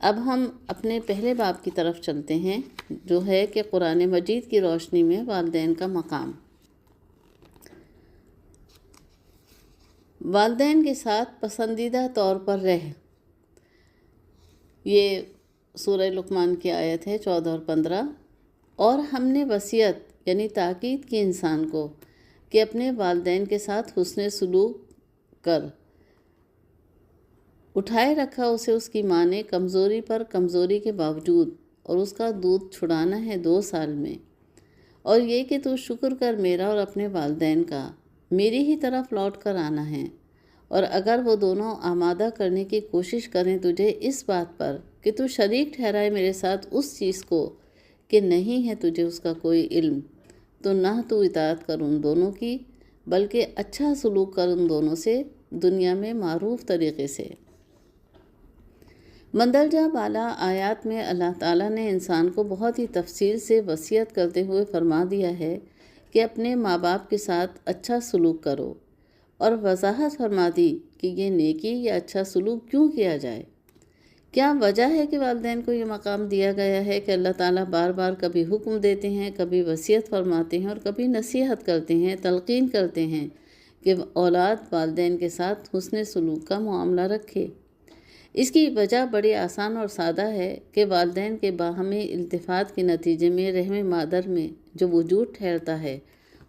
اب ہم اپنے پہلے باب کی طرف چلتے ہیں، جو ہے کہ قرآن مجید کی روشنی میں والدین کا مقام۔ والدین کے ساتھ پسندیدہ طور پر رہ، یہ سورہ لقمان کی آیت ہے 14 اور 15۔ اور ہم نے وصیت یعنی تاکید کی انسان کو کہ اپنے والدین کے ساتھ حسن سلوک کر، اٹھائے رکھا اسے اس کی ماں نے کمزوری پر کمزوری کے باوجود، اور اس کا دودھ چھڑانا ہے 2 سال میں، اور یہ کہ تو شکر کر میرا اور اپنے والدین کا، میری ہی طرف لوٹ کر آنا ہے۔ اور اگر وہ دونوں آمادہ کرنے کی کوشش کریں تجھے اس بات پر کہ تو شریک ٹھہرائے میرے ساتھ اس چیز کو کہ نہیں ہے تجھے اس کا کوئی علم، تو نہ تو اطاعت کر ان دونوں کی، بلکہ اچھا سلوک کر ان دونوں سے دنیا میں معروف طریقے سے۔ مندرجہ بالا آیات میں اللہ تعالیٰ نے انسان کو بہت ہی تفصیل سے وصیت کرتے ہوئے فرما دیا ہے کہ اپنے ماں باپ کے ساتھ اچھا سلوک کرو، اور وضاحت فرما دی کہ یہ نیکی یا اچھا سلوک کیوں کیا جائے۔ کیا وجہ ہے کہ والدین کو یہ مقام دیا گیا ہے کہ اللہ تعالیٰ بار بار کبھی حکم دیتے ہیں، کبھی وصیت فرماتے ہیں، اور کبھی نصیحت کرتے ہیں، تلقین کرتے ہیں کہ اولاد والدین کے ساتھ حسن سلوک کا معاملہ رکھے؟ اس کی وجہ بڑی آسان اور سادہ ہے کہ والدین کے باہمی التفات کے نتیجے میں رحم مادر میں جو وجود ٹھہرتا ہے،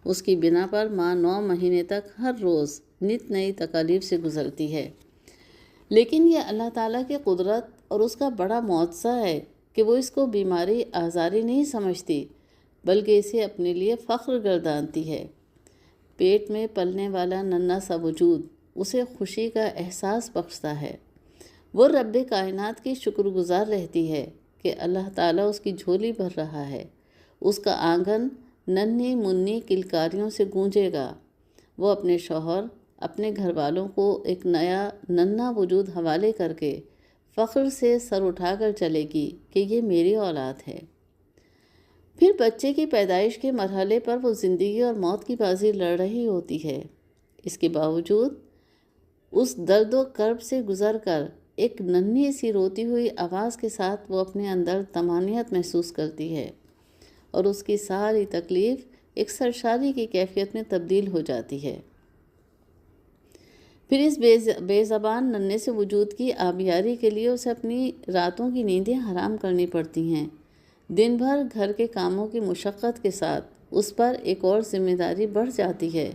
اس کی بنا پر ماں 9 مہینے تک ہر روز نت نئی تکالیف سے گزرتی ہے۔ لیکن یہ اللہ تعالیٰ کی قدرت اور اس کا بڑا معجزہ ہے کہ وہ اس کو بیماری آزاری نہیں سمجھتی، بلکہ اسے اپنے لیے فخر گردانتی ہے۔ پیٹ میں پلنے والا ننھا سا وجود اسے خوشی کا احساس بخشتا ہے۔ وہ رب کائنات کی شکر گزار رہتی ہے کہ اللہ تعالیٰ اس کی جھولی بھر رہا ہے۔ اس کا آنگن ننھی منھی کلکاریوں سے گونجے گا۔ وہ اپنے شوہر، اپنے گھر والوں کو ایک نیا ننھا وجود حوالے کر کے فخر سے سر اٹھا کر چلے گی کہ یہ میری اولاد ہے۔ پھر بچے کی پیدائش کے مرحلے پر وہ زندگی اور موت کی بازی لڑ رہی ہوتی ہے۔ اس کے باوجود اس درد و کرب سے گزر کر ایک ننھی سی روتی ہوئی آواز کے ساتھ وہ اپنے اندر طمانینت محسوس کرتی ہے، اور اس کی ساری تکلیف ایک سرشاری کی کیفیت میں تبدیل ہو جاتی ہے۔ پھر اس بے زبان ننھے سے وجود کی آبیاری کے لیے اسے اپنی راتوں کی نیندیں حرام کرنی پڑتی ہیں۔ دن بھر گھر کے کاموں کی مشقت کے ساتھ اس پر ایک اور ذمہ داری بڑھ جاتی ہے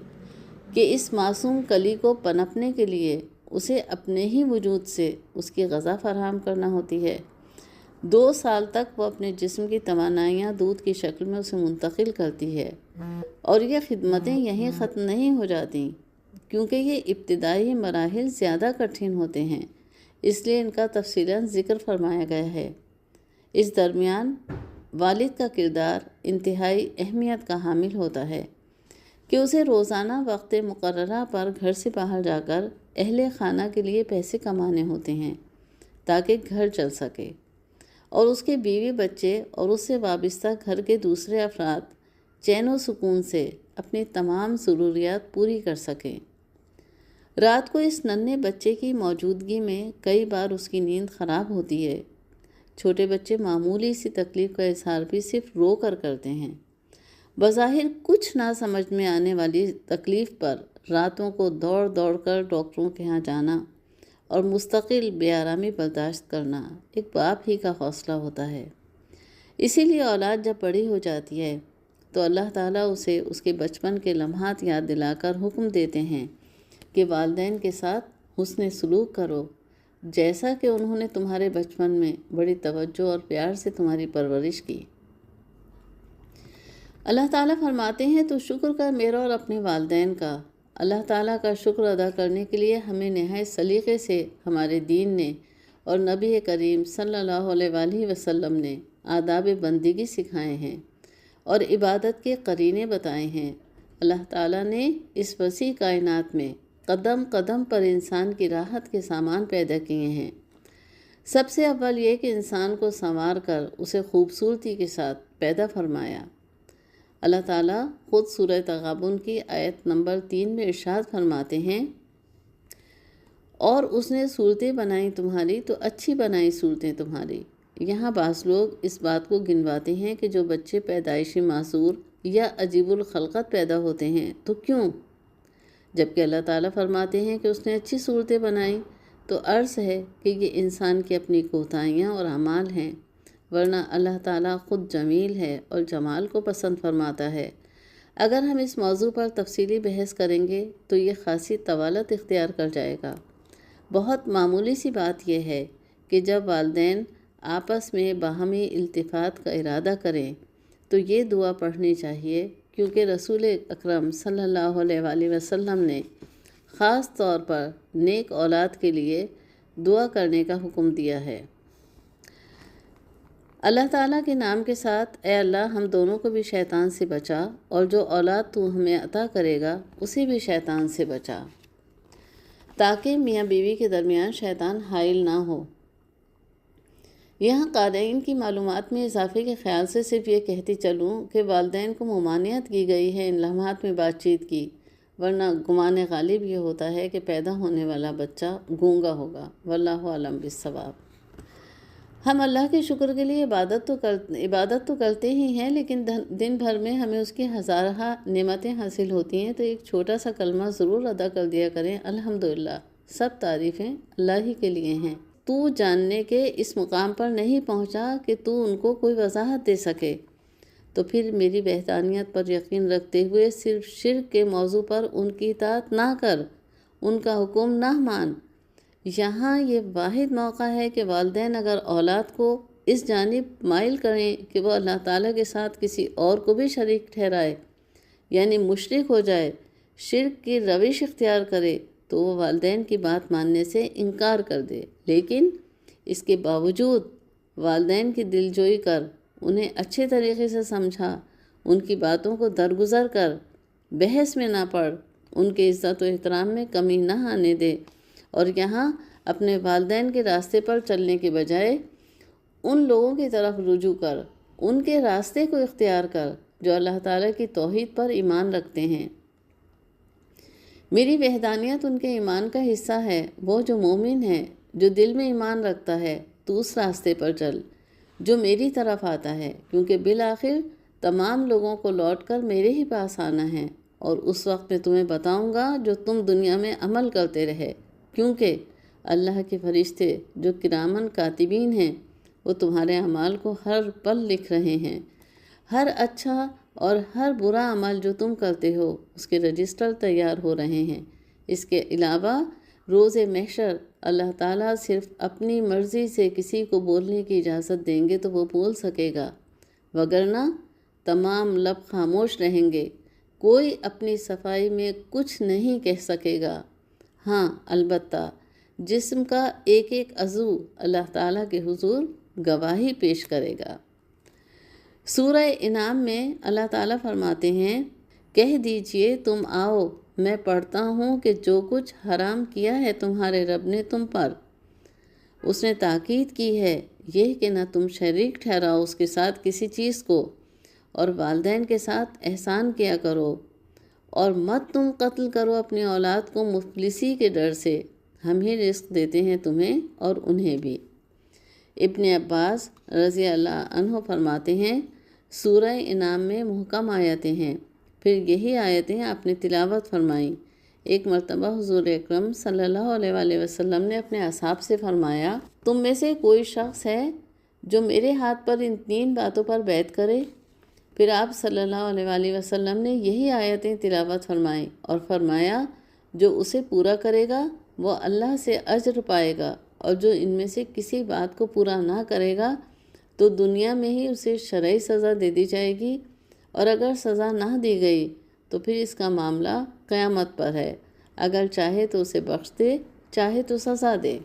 کہ اس معصوم کلی کو پنپنے کے لیے اسے اپنے ہی وجود سے اس کی غذا فراہم کرنا ہوتی ہے۔ 2 سال تک وہ اپنے جسم کی توانائیاں دودھ کی شکل میں اسے منتقل کرتی ہے، اور یہ خدمتیں یہیں ختم نہیں ہو جاتیں، کیونکہ یہ ابتدائی مراحل زیادہ کٹھن ہوتے ہیں، اس لیے ان کا تفصیلاً ذکر فرمایا گیا ہے۔ اس درمیان والد کا کردار انتہائی اہمیت کا حامل ہوتا ہے کہ اسے روزانہ وقت مقررہ پر گھر سے باہر جا کر اہل خانہ کے لیے پیسے کمانے ہوتے ہیں تاکہ گھر چل سکے، اور اس کے بیوی بچے اور اس سے وابستہ گھر کے دوسرے افراد چین و سکون سے اپنی تمام ضروریات پوری کر سکیں۔ رات کو اس ننھے بچے کی موجودگی میں کئی بار اس کی نیند خراب ہوتی ہے۔ چھوٹے بچے معمولی سی تکلیف کا اظہار بھی صرف رو کر کرتے ہیں۔ بظاہر کچھ نہ سمجھ میں آنے والی تکلیف پر راتوں کو دوڑ دوڑ کر ڈاکٹروں کے ہاں جانا اور مستقل بے آرامی برداشت کرنا ایک باپ ہی کا حوصلہ ہوتا ہے۔ اسی لیے اولاد جب بڑی ہو جاتی ہے تو اللہ تعالیٰ اسے اس کے بچپن کے لمحات یاد دلا کر حکم دیتے ہیں کہ والدین کے ساتھ حسن سلوک کرو، جیسا کہ انہوں نے تمہارے بچپن میں بڑی توجہ اور پیار سے تمہاری پرورش کی۔ اللہ تعالیٰ فرماتے ہیں تو شکر کر میرا اور اپنے والدین کا۔ اللہ تعالیٰ کا شکر ادا کرنے کے لیے ہمیں نہایت سلیقے سے ہمارے دین نے اور نبی کریم صلی اللہ علیہ وآلہ وسلم نے آداب بندگی سکھائے ہیں اور عبادت کے قرینے بتائے ہیں۔ اللہ تعالیٰ نے اس وسیع کائنات میں قدم قدم پر انسان کی راحت کے سامان پیدا کیے ہیں۔ سب سے اول یہ کہ انسان کو سنوار کر اسے خوبصورتی کے ساتھ پیدا فرمایا۔ اللہ تعالیٰ خود سورہ تغابن کی آیت نمبر 3 میں ارشاد فرماتے ہیں، اور اس نے صورتیں بنائیں تمہاری تو اچھی بنائی صورتیں تمہاری۔ یہاں بعض لوگ اس بات کو گنواتے ہیں کہ جو بچے پیدائشی معذور یا عجیب الخلقت پیدا ہوتے ہیں تو کیوں، جبکہ اللہ تعالیٰ فرماتے ہیں کہ اس نے اچھی صورتیں بنائیں، تو عرض ہے کہ یہ انسان کی اپنی کوتاہیاں اور اعمال ہیں، ورنہ اللہ تعالیٰ خود جمیل ہے اور جمال کو پسند فرماتا ہے۔ اگر ہم اس موضوع پر تفصیلی بحث کریں گے تو یہ خاصی طوالت اختیار کر جائے گا۔ بہت معمولی سی بات یہ ہے کہ جب والدین آپس میں باہمی التفات کا ارادہ کریں تو یہ دعا پڑھنی چاہیے، کیونکہ رسول اکرم صلی اللہ علیہ وآلہ وسلم نے خاص طور پر نیک اولاد کے لیے دعا کرنے کا حکم دیا ہے۔ اللہ تعالیٰ کے نام کے ساتھ، اے اللہ ہم دونوں کو بھی شیطان سے بچا، اور جو اولاد تو ہمیں عطا کرے گا اسے بھی شیطان سے بچا، تاکہ میاں بیوی کے درمیان شیطان حائل نہ ہو۔ یہاں قارئین کی معلومات میں اضافے کے خیال سے صرف یہ کہتی چلوں کہ والدین کو ممانعت کی گئی ہے ان لمحات میں بات چیت کی، ورنہ گمان غالب یہ ہوتا ہے کہ پیدا ہونے والا بچہ گونگا ہوگا، واللہ اعلم بالصواب۔ ہم اللہ کے شکر کے لیے عبادت تو کرتے ہی ہیں، لیکن دن بھر میں ہمیں اس کی ہزارہ نعمتیں حاصل ہوتی ہیں، تو ایک چھوٹا سا کلمہ ضرور ادا کر دیا کریں، الحمدللہ، سب تعریفیں اللہ ہی کے لیے ہیں۔ تو جاننے کے اس مقام پر نہیں پہنچا کہ تو ان کو کوئی وضاحت دے سکے، تو پھر میری وحدانیت پر یقین رکھتے ہوئے صرف شرک کے موضوع پر ان کی اطاعت نہ کر، ان کا حکم نہ مان۔ یہاں یہ واحد موقع ہے کہ والدین اگر اولاد کو اس جانب مائل کریں کہ وہ اللہ تعالیٰ کے ساتھ کسی اور کو بھی شریک ٹھہرائے، یعنی مشرک ہو جائے، شرک کی روش اختیار کرے، تو وہ والدین کی بات ماننے سے انکار کر دے، لیکن اس کے باوجود والدین کی دلجوئی کر، انہیں اچھے طریقے سے سمجھا، ان کی باتوں کو درگزر کر، بحث میں نہ پڑ، ان کے عزت و احترام میں کمی نہ آنے دے، اور یہاں اپنے والدین کے راستے پر چلنے کے بجائے ان لوگوں کی طرف رجوع کر، ان کے راستے کو اختیار کر جو اللہ تعالیٰ کی توحید پر ایمان رکھتے ہیں۔ میری وحدانیت ان کے ایمان کا حصہ ہے۔ وہ جو مومن ہے، جو دل میں ایمان رکھتا ہے، تو اس راستے پر چل جو میری طرف آتا ہے، کیونکہ بالآخر تمام لوگوں کو لوٹ کر میرے ہی پاس آنا ہے، اور اس وقت میں تمہیں بتاؤں گا جو تم دنیا میں عمل کرتے رہے، کیونکہ اللہ کے فرشتے جو کرامن کاتبین ہیں وہ تمہارے اعمال کو ہر پل لکھ رہے ہیں۔ ہر اچھا اور ہر برا عمل جو تم کرتے ہو اس کے رجسٹر تیار ہو رہے ہیں۔ اس کے علاوہ روز محشر اللہ تعالیٰ صرف اپنی مرضی سے کسی کو بولنے کی اجازت دیں گے تو وہ بول سکے گا، وگرنہ تمام لب خاموش رہیں گے، کوئی اپنی صفائی میں کچھ نہیں کہہ سکے گا۔ ہاں البتہ جسم کا ایک ایک عضو اللہ تعالیٰ کے حضور گواہی پیش کرے گا۔ سورہ انعام میں اللہ تعالیٰ فرماتے ہیں، کہہ دیجئے تم آؤ، میں پڑھتا ہوں کہ جو کچھ حرام کیا ہے تمہارے رب نے تم پر، اس نے تاکید کی ہے یہ کہ نہ تم شریک ٹھہراؤ اس کے ساتھ کسی چیز کو، اور والدین کے ساتھ احسان کیا کرو، اور مت تم قتل کرو اپنی اولاد کو مفلسی کے ڈر سے، ہم ہی رزق دیتے ہیں تمہیں اور انہیں بھی۔ ابن عباس رضی اللہ عنہ فرماتے ہیں، سورہ انعام میں محکم آیتیں ہیں، پھر یہی آیتیں آپ نے تلاوت فرمائیں۔ ایک مرتبہ حضور اکرم صلی اللہ علیہ وآلہ وسلم نے اپنے اصحاب سے فرمایا، تم میں سے کوئی شخص ہے جو میرے ہاتھ پر ان 3 باتوں پر بیعت کرے؟ پھر آپ صلی اللہ علیہ وآلہ وسلم نے یہی آیتیں تلاوت فرمائیں اور فرمایا، جو اسے پورا کرے گا وہ اللہ سے اجر پائے گا، اور جو ان میں سے کسی بات کو پورا نہ کرے گا تو دنیا میں ہی اسے شرعی سزا دے دی جائے گی، اور اگر سزا نہ دی گئی تو پھر اس کا معاملہ قیامت پر ہے، اگر چاہے تو اسے بخش دے، چاہے تو سزا دے۔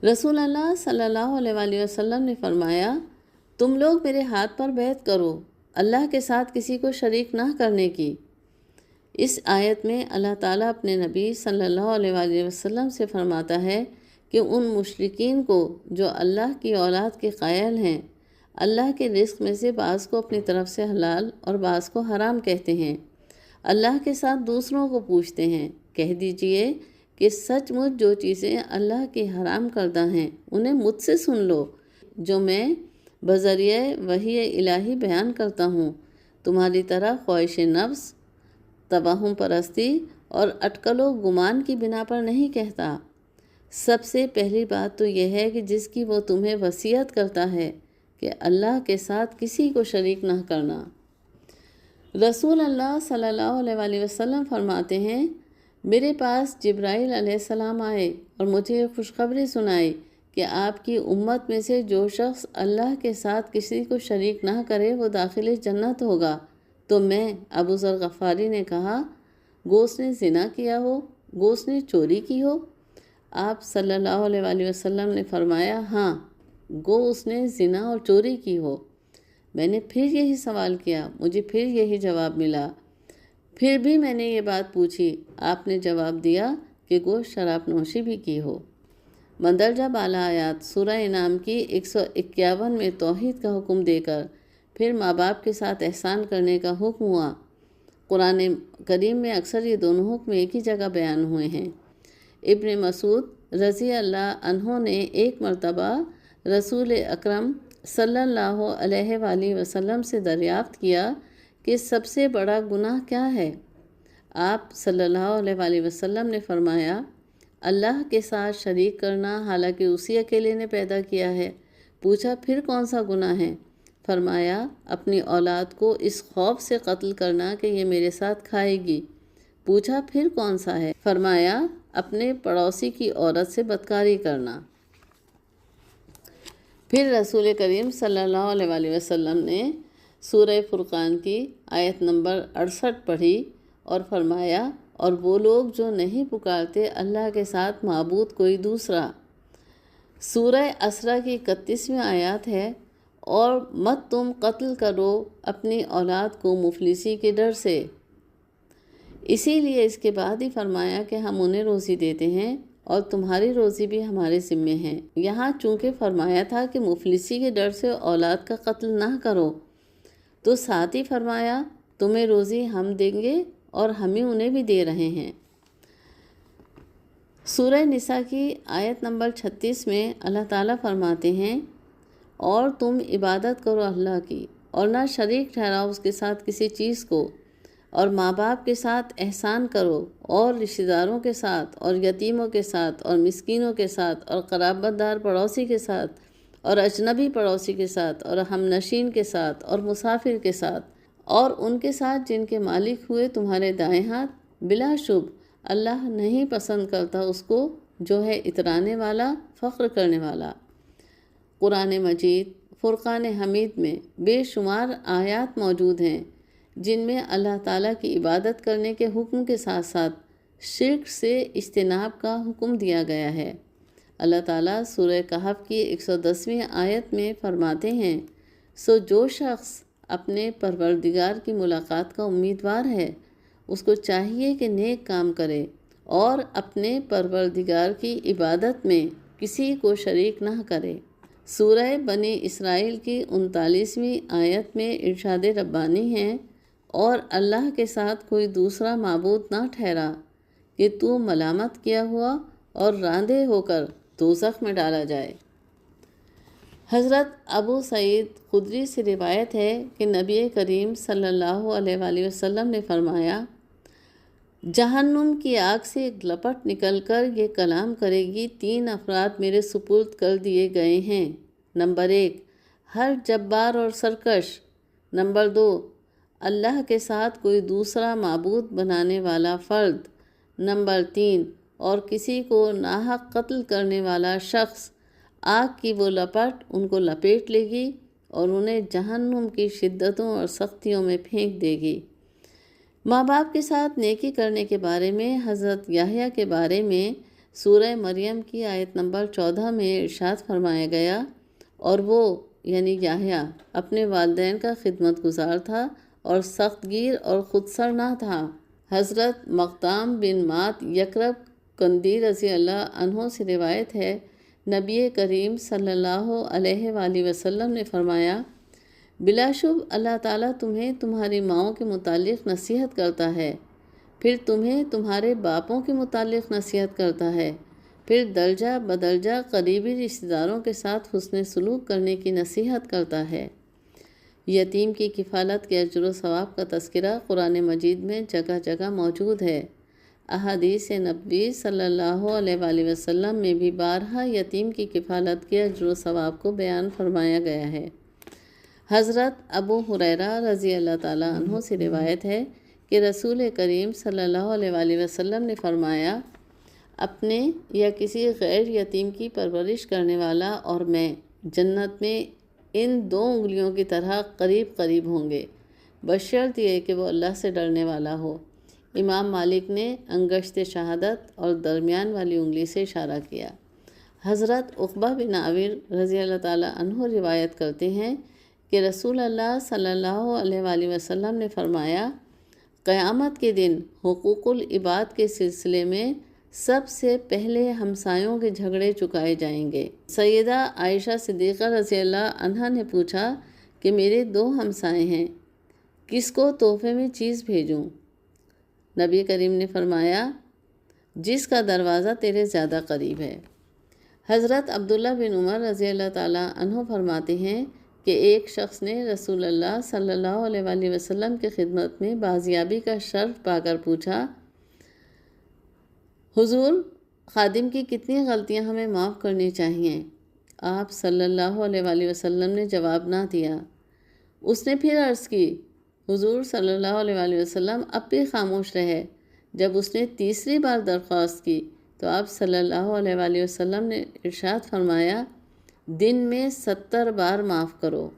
رسول اللہ صلی اللہ علیہ وآلہ وسلم نے فرمایا، تم لوگ میرے ہاتھ پر بیعت کرو اللہ کے ساتھ کسی کو شریک نہ کرنے کی۔ اس آیت میں اللہ تعالیٰ اپنے نبی صلی اللہ علیہ وآلہ وسلم سے فرماتا ہے کہ ان مشرکین کو جو اللہ کی اولاد کے قائل ہیں، اللہ کے رزق میں سے بعض کو اپنی طرف سے حلال اور بعض کو حرام کہتے ہیں، اللہ کے ساتھ دوسروں کو پوچھتے ہیں، کہہ دیجئے کہ سچ مچ جو چیزیں اللہ کی حرام کردہ ہیں انہیں مجھ سے سن لو، جو میں بذریعہ وحی الہی بیان کرتا ہوں، تمہاری طرح خواہش نفس، توہم پرستی اور اٹکل و گمان کی بنا پر نہیں کہتا۔ سب سے پہلی بات تو یہ ہے کہ جس کی وہ تمہیں وصیت کرتا ہے کہ اللہ کے ساتھ کسی کو شریک نہ کرنا۔ رسول اللہ صلی اللہ علیہ وآلہ وسلم فرماتے ہیں، میرے پاس جبرائیل علیہ السلام آئے اور مجھے یہ خوشخبری سنائی کہ آپ کی امت میں سے جو شخص اللہ کے ساتھ کسی کو شریک نہ کرے وہ داخل جنت ہوگا۔ تو میں ابو ذر غفاری نے کہا، گو اس نے زنا کیا ہو، گو اس نے چوری کی ہو؟ آپ صلی اللہ علیہ وآلہ وسلم نے فرمایا، ہاں، گو اس نے زنا اور چوری کی ہو۔ میں نے پھر یہی سوال کیا، مجھے پھر یہی جواب ملا۔ پھر بھی میں نے یہ بات پوچھی، آپ نے جواب دیا کہ گو شراب نوشی بھی کی ہو۔ مندرجہ بالا آیات سورہ انعام کی 151 میں توحید کا حکم دے کر پھر ماں باپ کے ساتھ احسان کرنے کا حکم ہوا۔ قرآن کریم میں اکثر یہ دونوں حکم ایک ہی جگہ بیان ہوئے ہیں۔ ابن مسعود رضی اللہ عنہ نے ایک مرتبہ رسول اکرم صلی اللہ علیہ وآلہ وسلم سے دریافت کیا کہ سب سے بڑا گناہ کیا ہے؟ آپ صلی اللہ علیہ وآلہ وسلم نے فرمایا، اللہ کے ساتھ شریک کرنا حالانکہ اسی اکیلے نے پیدا کیا ہے۔ پوچھا پھر کون سا گناہ ہے؟ فرمایا، اپنی اولاد کو اس خوف سے قتل کرنا کہ یہ میرے ساتھ کھائے گی۔ پوچھا پھر کون سا ہے؟ فرمایا، اپنے پڑوسی کی عورت سے بدکاری کرنا۔ پھر رسول کریم صلی اللہ علیہ وآلہ وسلم نے سورہ فرقان کی آیت نمبر 68 پڑھی اور فرمایا، اور وہ لوگ جو نہیں پکارتے اللہ کے ساتھ معبود کوئی دوسرا۔ سورہ اسرا کی 31ویں آیات ہے، اور مت تم قتل کرو اپنی اولاد کو مفلسی کے ڈر سے۔ اسی لیے اس کے بعد ہی فرمایا کہ ہم انہیں روزی دیتے ہیں اور تمہاری روزی بھی ہمارے ذمے ہے۔ یہاں چونکہ فرمایا تھا کہ مفلسی کے ڈر سے اولاد کا قتل نہ کرو، تو ساتھ ہی فرمایا تمہیں روزی ہم دیں گے اور ہم ہی انہیں بھی دے رہے ہیں۔ سورہ نساء کی آیت نمبر 36 میں اللہ تعالیٰ فرماتے ہیں، اور تم عبادت کرو اللہ کی اور نہ شریک ٹھہراؤ اس کے ساتھ کسی چیز کو، اور ماں باپ کے ساتھ احسان کرو، اور رشتہ داروں کے ساتھ، اور یتیموں کے ساتھ، اور مسکینوں کے ساتھ، اور قرابت دار پڑوسی کے ساتھ، اور اجنبی پڑوسی کے ساتھ، اور ہم نشین کے ساتھ، اور مسافر کے ساتھ، اور ان کے ساتھ جن کے مالک ہوئے تمہارے دائیں ہاتھ۔ بلا شبہ اللہ نہیں پسند کرتا اس کو جو ہے اترانے والا، فخر کرنے والا۔ قرآن مجید فرقان حمید میں بے شمار آیات موجود ہیں جن میں اللہ تعالیٰ کی عبادت کرنے کے حکم کے ساتھ ساتھ شرک سے اجتناب کا حکم دیا گیا ہے۔ اللہ تعالیٰ سورہ کہف کی 110ویں آیت میں فرماتے ہیں، سو جو شخص اپنے پروردگار کی ملاقات کا امیدوار ہے اس کو چاہیے کہ نیک کام کرے اور اپنے پروردگار کی عبادت میں کسی کو شریک نہ کرے۔ سورہ بنی اسرائیل کی 39ویں آیت میں ارشاد ربانی ہے، اور اللہ کے ساتھ کوئی دوسرا معبود نہ ٹھہرا کہ تو ملامت کیا ہوا اور راندے ہو کر دوزخ میں ڈالا جائے۔ حضرت ابو سعید خدری سے روایت ہے کہ نبی کریم صلی اللہ علیہ وآلہ وسلم نے فرمایا، جہنم کی آگ سے ایک لپٹ نکل کر یہ کلام کرے گی، 3 افراد میرے سپرد کر دیے گئے ہیں۔ نمبر 1، ہر جبار اور سرکش۔ نمبر 2، اللہ کے ساتھ کوئی دوسرا معبود بنانے والا فرد۔ نمبر 3، اور کسی کو ناحق قتل کرنے والا شخص۔ آگ کی وہ لپٹ ان کو لپیٹ لے گی اور انہیں جہنم کی شدتوں اور سختیوں میں پھینک دے گی۔ ماں باپ کے ساتھ نیکی کرنے کے بارے میں حضرت یحییٰ کے بارے میں سورہ مریم کی آیت نمبر 14 میں ارشاد فرمایا گیا، اور وہ یعنی یحییٰ اپنے والدین کا خدمت گزار تھا اور سخت گیر اور خودسر نہ تھا۔ حضرت مقدام بن مات یکرب کندی رضی اللہ عنہ سے روایت ہے، نبی کریم صلی اللہ علیہ وآلہ وسلم نے فرمایا، بلا شبہ اللہ تعالیٰ تمہیں تمہاری ماؤں کے متعلق نصیحت کرتا ہے، پھر تمہیں تمہارے باپوں کے متعلق نصیحت کرتا ہے، پھر درجہ بدرجہ قریبی رشتہ داروں کے ساتھ حسن سلوک کرنے کی نصیحت کرتا ہے۔ یتیم کی کفالت کے اجر و ثواب کا تذکرہ قرآن مجید میں جگہ جگہ موجود ہے۔ احادیث نبوی صلی اللہ علیہ وآلہ وسلم میں بھی بارہا یتیم کی کفالت کے اجر و ثواب کو بیان فرمایا گیا ہے۔ حضرت ابو ہریرہ رضی اللہ تعالیٰ عنہ سے روایت ہے کہ رسول کریم صلی اللہ علیہ وآلہ وسلم نے فرمایا، اپنے یا کسی غیر یتیم کی پرورش کرنے والا اور میں جنت میں ان 2 انگلیوں کی طرح قریب قریب ہوں گے، بشرط یہ کہ وہ اللہ سے ڈرنے والا ہو۔ امام مالک نے انگشت شہادت اور درمیان والی انگلی سے اشارہ کیا۔ حضرت عقبہ بن عامر رضی اللہ تعالیٰ عنہ روایت کرتے ہیں کہ رسول اللہ صلی اللہ علیہ وآلہ وسلم نے فرمایا، قیامت کے دن حقوق العباد کے سلسلے میں سب سے پہلے ہمسایوں کے جھگڑے چکائے جائیں گے۔ سیدہ عائشہ صدیقہ رضی اللہ عنہا نے پوچھا کہ میرے 2 ہمسائے ہیں، کس کو تحفے میں چیز بھیجوں؟ نبی کریم نے فرمایا، جس کا دروازہ تیرے زیادہ قریب ہے۔ حضرت عبداللہ بن عمر رضی اللہ تعالیٰ عنہ فرماتے ہیں کہ ایک شخص نے رسول اللہ صلی اللہ علیہ وآلہ وسلم کی خدمت میں بازیابی کا شرف پا کر پوچھا، حضور، خادم کی کتنی غلطیاں ہمیں معاف کرنی چاہیے؟ آپ صلی اللہ علیہ وآلہ وسلم نے جواب نہ دیا۔ اس نے پھر عرض کی، حضور صلی اللہ علیہ وآلہ وسلم اب بھی خاموش رہے۔ جب اس نے تیسری بار درخواست کی تو آپ صلی اللہ علیہ وآلہ وسلم نے ارشاد فرمایا، دن میں 70 بار معاف کرو۔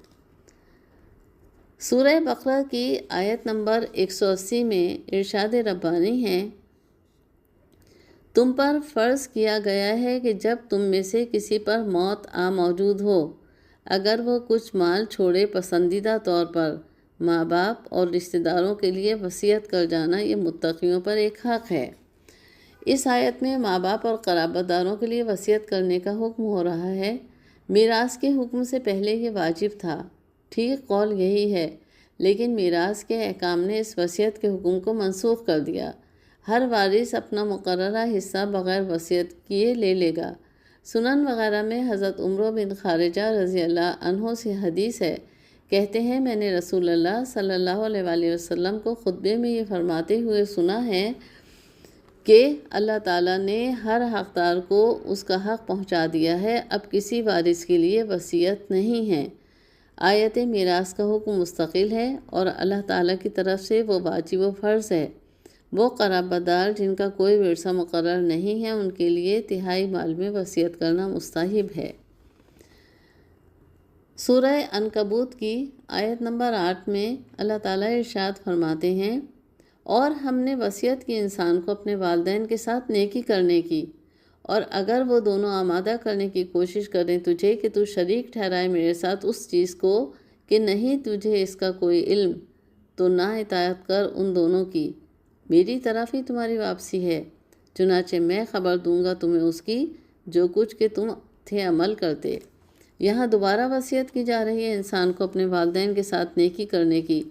سورہ بقرہ کی آیت نمبر 180 میں ارشاد ربانی ہے، تم پر فرض کیا گیا ہے کہ جب تم میں سے کسی پر موت آ موجود ہو، اگر وہ کچھ مال چھوڑے، پسندیدہ طور پر ماں باپ اور رشتہ داروں کے لیے وصیت کر جانا یہ متقیوں پر ایک حق ہے۔ اس آیت میں ماں باپ اور قرابت داروں کے لیے وصیت کرنے کا حکم ہو رہا ہے۔ میراث کے حکم سے پہلے یہ واجب تھا، ٹھیک قول یہی ہے، لیکن میراث کے احکام نے اس وصیت کے حکم کو منسوخ کر دیا۔ ہر وارث اپنا مقررہ حصہ بغیر وصیت کیے لے لے گا۔ سنن وغیرہ میں حضرت عمرو بن خارجہ رضی اللہ عنہ سے حدیث ہے، کہتے ہیں میں نے رسول اللہ صلی اللہ علیہ وآلہ وسلم کو خطبے میں یہ فرماتے ہوئے سنا ہے کہ اللہ تعالیٰ نے ہر حقدار کو اس کا حق پہنچا دیا ہے، اب کسی وارث کے لیے وصیت نہیں ہے۔ آیت میراث کا حکم مستقل ہے اور اللہ تعالیٰ کی طرف سے وہ واجب و فرض ہے۔ وہ قرابت دار جن کا کوئی ورثہ مقرر نہیں ہے، ان کے لیے تہائی مال میں وصیت کرنا مستحب ہے۔ سورہ عنکبوت کی آیت نمبر 8 میں اللہ تعالیٰ ارشاد فرماتے ہیں، اور ہم نے وصیت کی انسان کو اپنے والدین کے ساتھ نیکی کرنے کی، اور اگر وہ دونوں آمادہ کرنے کی کوشش کریں تجھے کہ تو شریک ٹھہرائے میرے ساتھ اس چیز کو کہ نہیں تجھے اس کا کوئی علم، تو نہ اطاعت کر ان دونوں کی، میری طرف ہی تمہاری واپسی ہے، چنانچہ میں خبر دوں گا تمہیں اس کی جو کچھ کہ تم تھے عمل کرتے۔ یہاں دوبارہ وصیت کی جا رہی ہے انسان کو اپنے والدین کے ساتھ نیکی کرنے کی،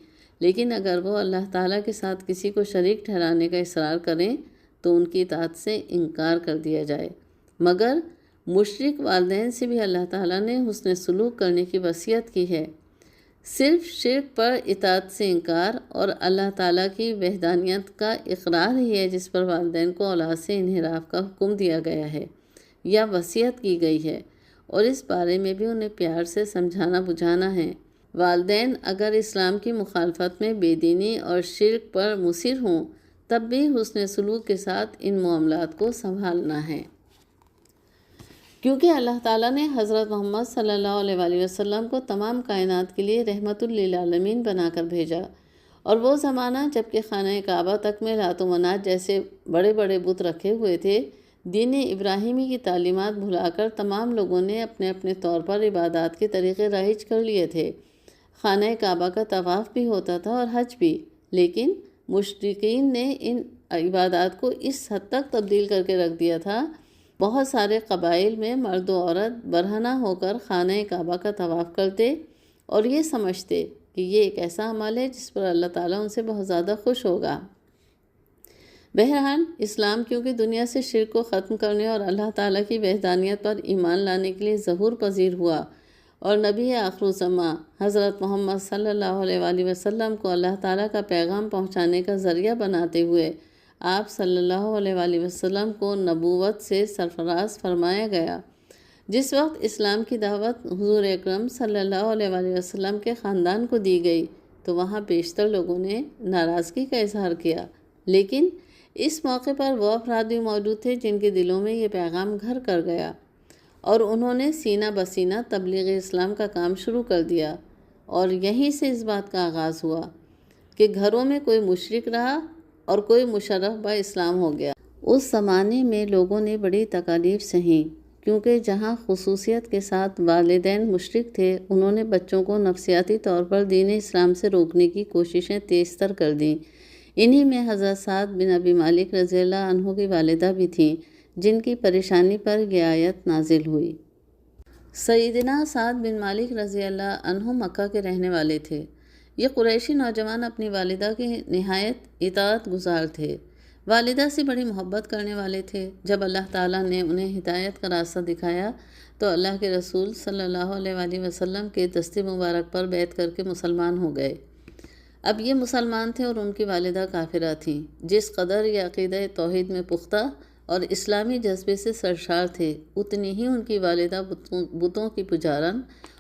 لیکن اگر وہ اللہ تعالیٰ کے ساتھ کسی کو شریک ٹھہرانے کا اصرار کریں تو ان کی اطاعت سے انکار کر دیا جائے۔ مگر مشرک والدین سے بھی اللہ تعالیٰ نے حسن سلوک کرنے کی وصیت کی ہے۔ صرف شرک پر اطاعت سے انکار اور اللہ تعالیٰ کی وحدانیت کا اقرار ہی ہے جس پر والدین کو اولاد سے انحراف کا حکم دیا گیا ہے یا وصیت کی گئی ہے، اور اس بارے میں بھی انہیں پیار سے سمجھانا بجھانا ہے۔ والدین اگر اسلام کی مخالفت میں بے دینی اور شرک پر مصر ہوں تب بھی حسن سلوک کے ساتھ ان معاملات کو سنبھالنا ہے، کیونکہ اللہ تعالیٰ نے حضرت محمد صلی اللہ علیہ وآلہ وسلم کو تمام کائنات کے لیے رحمت للعالمین بنا کر بھیجا، اور وہ زمانہ جب کہ خانہ کعبہ تک میں لات و منات جیسے بڑے بڑے بت رکھے ہوئے تھے، دین ابراہیمی کی تعلیمات بھلا کر تمام لوگوں نے اپنے اپنے طور پر عبادات کے طریقے رائج کر لیے تھے۔ خانہ کعبہ کا طواف بھی ہوتا تھا اور حج بھی، لیکن مشرکین نے ان عبادات کو اس حد تک تبدیل کر کے رکھ دیا تھا، بہت سارے قبائل میں مرد و عورت برہنہ ہو کر خانہ کعبہ کا طواف کرتے اور یہ سمجھتے کہ یہ ایک ایسا عمل ہے جس پر اللہ تعالیٰ ان سے بہت زیادہ خوش ہوگا۔ بہرحال اسلام کیونکہ دنیا سے شرک کو ختم کرنے اور اللہ تعالیٰ کی وحدانیت پر ایمان لانے کے لیے ظہور پذیر ہوا، اور نبی آخر الزماں حضرت محمد صلی اللہ علیہ وآلہ وسلم کو اللہ تعالیٰ کا پیغام پہنچانے کا ذریعہ بناتے ہوئے آپ صلی اللہ علیہ وآلہ وسلم کو نبوت سے سرفراز فرمایا گیا۔ جس وقت اسلام کی دعوت حضور اکرم صلی اللہ علیہ وآلہ وسلم کے خاندان کو دی گئی تو وہاں بیشتر لوگوں نے ناراضگی کا اظہار کیا، لیکن اس موقع پر وہ افراد بھی موجود تھے جن کے دلوں میں یہ پیغام گھر کر گیا، اور انہوں نے سینہ بسینہ تبلیغ اسلام کا کام شروع کر دیا، اور یہیں سے اس بات کا آغاز ہوا کہ گھروں میں کوئی مشرک رہا اور کوئی مشرف با اسلام ہو گیا۔ اس زمانے میں لوگوں نے بڑی تکالیف سہیں، کیونکہ جہاں خصوصیت کے ساتھ والدین مشرک تھے، انہوں نے بچوں کو نفسیاتی طور پر دین اسلام سے روکنے کی کوششیں تیز تر کر دیں۔ انہی میں حضرت سعد بن ابی مالک رضی اللہ عنہ کی والدہ بھی تھیں، جن کی پریشانی پر یہ آیت نازل ہوئی۔ سیدنا سعد بن مالک رضی اللہ عنہ مکہ کے رہنے والے تھے۔ یہ قریشی نوجوان اپنی والدہ کے نہایت اطاعت گزار تھے، والدہ سے بڑی محبت کرنے والے تھے۔ جب اللہ تعالیٰ نے انہیں ہدایت کا راستہ دکھایا تو اللہ کے رسول صلی اللہ علیہ وآلہ وسلم کے دست مبارک پر بیعت کر کے مسلمان ہو گئے۔ اب یہ مسلمان تھے اور ان کی والدہ کافرہ تھیں۔ جس قدر یہ عقیدہ توحید میں پختہ اور اسلامی جذبے سے سرشار تھے، اتنی ہی ان کی والدہ بتوں کی پجارن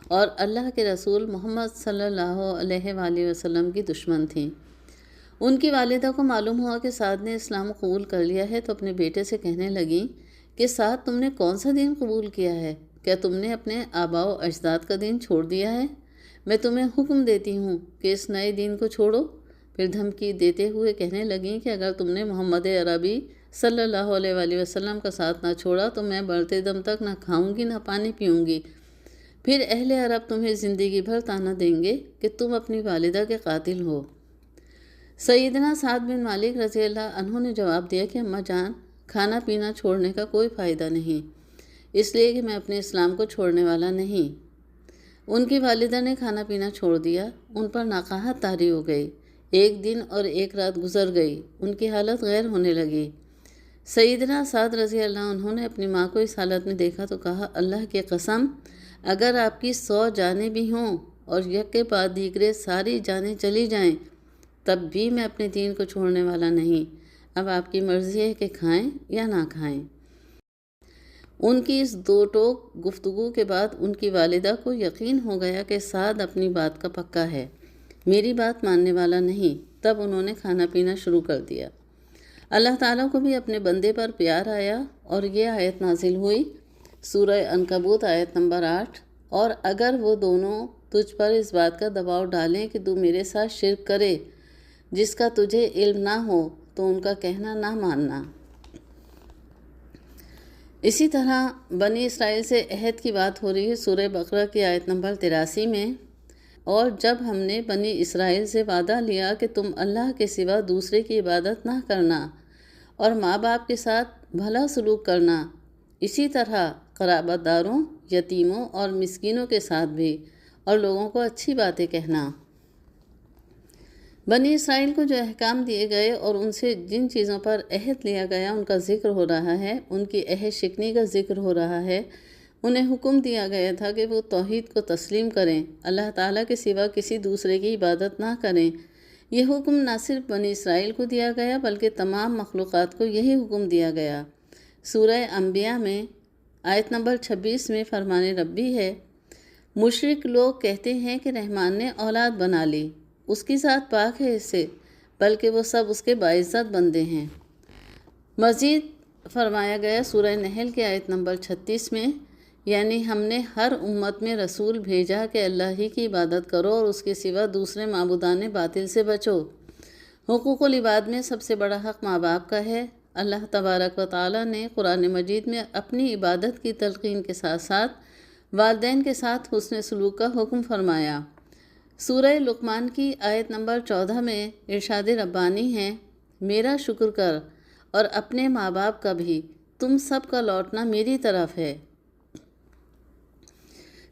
اور اللہ کے رسول محمد صلی اللہ علیہ وآلہ وسلم کی دشمن تھیں۔ ان کی والدہ کو معلوم ہوا کہ سعد نے اسلام قبول کر لیا ہے تو اپنے بیٹے سے کہنے لگیں کہ سعد، تم نے کون سا دین قبول کیا ہے؟ کیا تم نے اپنے آباء و اجداد کا دین چھوڑ دیا ہے؟ میں تمہیں حکم دیتی ہوں کہ اس نئے دین کو چھوڑو۔ پھر دھمکی دیتے ہوئے کہنے لگیں کہ اگر تم نے محمد عربی صلی اللہ علیہ وآلہ وسلم کا ساتھ نہ چھوڑا تو میں مرتے دم تک نہ کھاؤں گی نہ پانی پیوں گی۔ پھر اہل عرب تمہیں زندگی بھر طعنہ دیں گے کہ تم اپنی والدہ کے قاتل ہو۔ سیدنا سعد بن مالک رضی اللہ عنہ نے جواب دیا کہ اماں جان، کھانا پینا چھوڑنے کا کوئی فائدہ نہیں، اس لیے کہ میں اپنے اسلام کو چھوڑنے والا نہیں۔ ان کی والدہ نے کھانا پینا چھوڑ دیا، ان پر ناقاہت طاری ہو گئی۔ ایک دن اور ایک رات گزر گئی، ان کی حالت غیر ہونے لگی۔ سیدنا سعد رضی اللہ عنہ نے اپنی ماں کو اس حالت میں دیکھا تو کہا، اللہ کی قسم، اگر آپ کی 100 جانیں بھی ہوں اور یک کے بعد دیگرے ساری جانیں چلی جائیں تب بھی میں اپنے دین کو چھوڑنے والا نہیں۔ اب آپ کی مرضی ہے کہ کھائیں یا نہ کھائیں۔ ان کی اس دو ٹوک گفتگو کے بعد ان کی والدہ کو یقین ہو گیا کہ سعد اپنی بات کا پکا ہے، میری بات ماننے والا نہیں۔ تب انہوں نے کھانا پینا شروع کر دیا۔ اللہ تعالیٰ کو بھی اپنے بندے پر پیار آیا اور یہ آیت نازل ہوئی، سورہ عنکبوت آیت نمبر 8، اور اگر وہ دونوں تجھ پر اس بات کا دباؤ ڈالیں کہ تو میرے ساتھ شرک کرے جس کا تجھے علم نہ ہو تو ان کا کہنا نہ ماننا۔ اسی طرح بنی اسرائیل سے عہد کی بات ہو رہی ہے سورہ بقرہ کی آیت نمبر 83 میں، اور جب ہم نے بنی اسرائیل سے وعدہ لیا کہ تم اللہ کے سوا دوسرے کی عبادت نہ کرنا اور ماں باپ کے ساتھ بھلا سلوک کرنا، اسی طرح قرابت داروں، یتیموں اور مسکینوں کے ساتھ بھی، اور لوگوں کو اچھی باتیں کہنا۔ بنی اسرائیل کو جو احکام دیے گئے اور ان سے جن چیزوں پر عہد لیا گیا ان کا ذکر ہو رہا ہے، ان کی عہد شکنی کا ذکر ہو رہا ہے۔ انہیں حکم دیا گیا تھا کہ وہ توحید کو تسلیم کریں، اللہ تعالیٰ کے سوا کسی دوسرے کی عبادت نہ کریں۔ یہ حکم نہ صرف بنی اسرائیل کو دیا گیا بلکہ تمام مخلوقات کو یہی حکم دیا گیا۔ سورہ انبیاء میں آیت نمبر 26 میں فرمان ربی ہے، مشرک لوگ کہتے ہیں کہ رحمان نے اولاد بنا لی، اس کی ذات پاک ہے اس سے، بلکہ وہ سب اس کے باعزت بندے ہیں۔ مزید فرمایا گیا سورہ نحل کی آیت نمبر 36 میں، یعنی ہم نے ہر امت میں رسول بھیجا کہ اللہ ہی کی عبادت کرو اور اس کے سوا دوسرے معبودان باطل سے بچو۔ حقوق العباد میں سب سے بڑا حق ماں باپ کا ہے۔ اللہ تبارک و تعالیٰ نے قرآن مجید میں اپنی عبادت کی تلقین کے ساتھ ساتھ والدین کے ساتھ حسن سلوک کا حکم فرمایا۔ سورہ لقمان کی آیت نمبر 14 میں ارشاد ربانی ہے، میرا شکر کر اور اپنے ماں باپ کا بھی، تم سب کا لوٹنا میری طرف ہے۔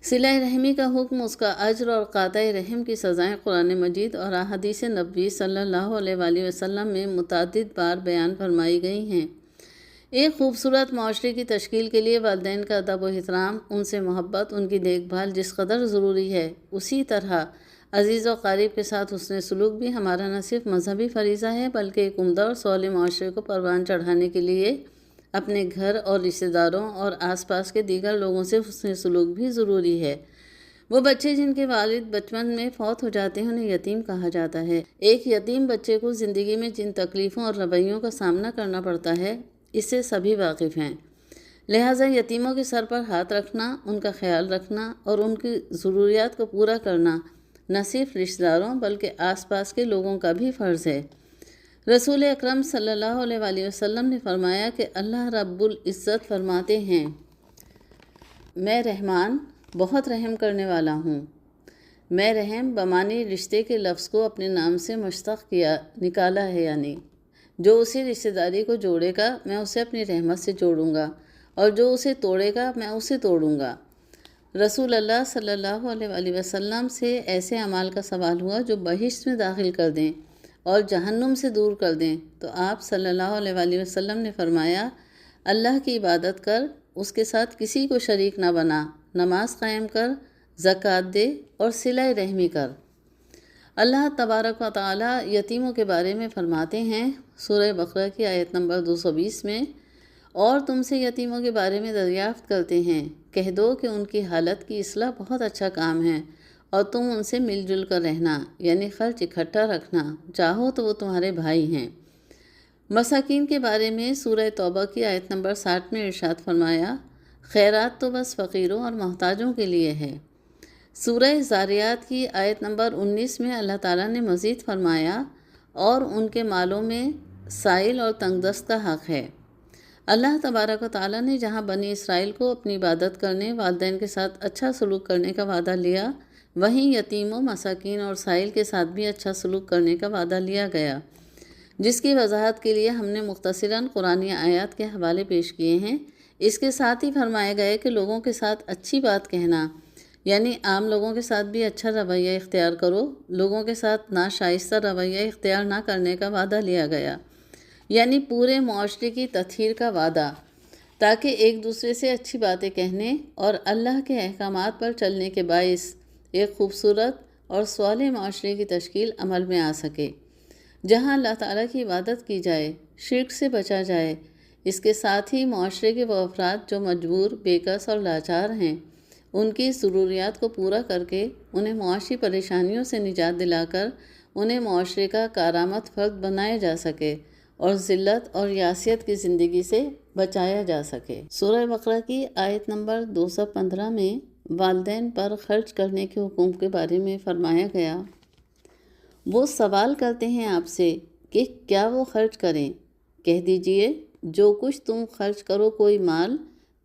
صلہ رحمی کا حکم، اس کا اجر اور قاطع رحم کی سزائیں قرآن مجید اور احادیث نبوی صلی اللہ علیہ وآلہ وسلم میں متعدد بار بیان فرمائی گئی ہیں۔ ایک خوبصورت معاشرے کی تشکیل کے لیے والدین کا ادب و احترام، ان سے محبت، ان کی دیکھ بھال جس قدر ضروری ہے، اسی طرح عزیز و قریب کے ساتھ حسن سلوک بھی ہمارا نہ صرف مذہبی فریضہ ہے بلکہ ایک عمدہ اور صالح معاشرے کو پروان چڑھانے کے لیے اپنے گھر اور رشتہ داروں اور آس پاس کے دیگر لوگوں سے حسن سلوک بھی ضروری ہے۔ وہ بچے جن کے والد بچپن میں فوت ہو جاتے ہیں انہیں یتیم کہا جاتا ہے۔ ایک یتیم بچے کو زندگی میں جن تکلیفوں اور رویوں کا سامنا کرنا پڑتا ہے، اس سے سبھی واقف ہیں۔ لہٰذا یتیموں کے سر پر ہاتھ رکھنا، ان کا خیال رکھنا اور ان کی ضروریات کو پورا کرنا نہ صرف رشتہ داروں بلکہ آس پاس کے لوگوں کا بھی فرض ہے۔ رسول اکرم صلی اللہ علیہ وآلہ وسلم نے فرمایا کہ اللہ رب العزت فرماتے ہیں، میں رحمان بہت رحم کرنے والا ہوں۔ میں رحم بمعنی رشتے کے لفظ کو اپنے نام سے مشتق نکالا ہے، یعنی جو اسے رشتہ داری کو جوڑے گا میں اسے اپنی رحمت سے جوڑوں گا اور جو اسے توڑے گا میں اسے توڑوں گا۔ رسول اللہ صلی اللہ علیہ وآلہ وسلم سے ایسے اعمال کا سوال ہوا جو بہشت میں داخل کر دیں اور جہنم سے دور کر دیں، تو آپ صلی اللہ علیہ وآلہ وسلم نے فرمایا، اللہ کی عبادت کر، اس کے ساتھ کسی کو شریک نہ بنا، نماز قائم کر، زکوٰۃ دے اور صلہ رحمی کر۔ اللہ تبارک و تعالی یتیموں کے بارے میں فرماتے ہیں سورہ بقرہ کی آیت نمبر 220 میں، اور تم سے یتیموں کے بارے میں دریافت کرتے ہیں، کہہ دو کہ ان کی حالت کی اصلاح بہت اچھا کام ہے اور تم ان سے مل جل کر رہنا، یعنی خرچ اکٹھا رکھنا، چاہو تو وہ تمہارے بھائی ہیں۔ مساکین کے بارے میں سورہ توبہ کی آیت نمبر 60 میں ارشاد فرمایا، خیرات تو بس فقیروں اور محتاجوں کے لیے ہے۔ سورہ زاریات کی آیت نمبر 19 میں اللہ تعالیٰ نے مزید فرمایا، اور ان کے مالوں میں سائل اور تنگ دست کا حق ہے۔ اللہ تبارک و تعالیٰ نے جہاں بنی اسرائیل کو اپنی عبادت کرنے، والدین کے ساتھ اچھا سلوک کرنے کا وعدہ لیا، وہیں یتیموں، مساکین اور سائل کے ساتھ بھی اچھا سلوک کرنے کا وعدہ لیا گیا، جس کی وضاحت کے لیے ہم نے مختصراً قرآنی آیات کے حوالے پیش کیے ہیں۔ اس کے ساتھ ہی فرمایا گیا کہ لوگوں کے ساتھ اچھی بات کہنا، یعنی عام لوگوں کے ساتھ بھی اچھا رویہ اختیار کرو، لوگوں کے ساتھ ناشائستہ رویہ اختیار نہ کرنے کا وعدہ لیا گیا، یعنی پورے معاشرے کی تطہیر کا وعدہ، تاکہ ایک دوسرے سے اچھی باتیں کہنے اور اللہ کے احکامات پر چلنے کے باعث ایک خوبصورت اور صالح معاشرے کی تشکیل عمل میں آ سکے، جہاں اللہ تعالیٰ کی عبادت کی جائے، شرک سے بچا جائے۔ اس کے ساتھ ہی معاشرے کے وہ افراد جو مجبور، بےکس اور لاچار ہیں، ان کی ضروریات کو پورا کر کے انہیں معاشی پریشانیوں سے نجات دلا کر انہیں معاشرے کا کارآمد فرد بنایا جا سکے اور ذلت اور یاسیت کی زندگی سے بچایا جا سکے۔ سورہ بقرہ کی آیت نمبر 215 میں والدین پر خرچ کرنے کے حکم کے بارے میں فرمایا گیا، وہ سوال کرتے ہیں آپ سے کہ کیا وہ خرچ کریں؟ کہہ دیجئے، جو کچھ تم خرچ کرو کوئی مال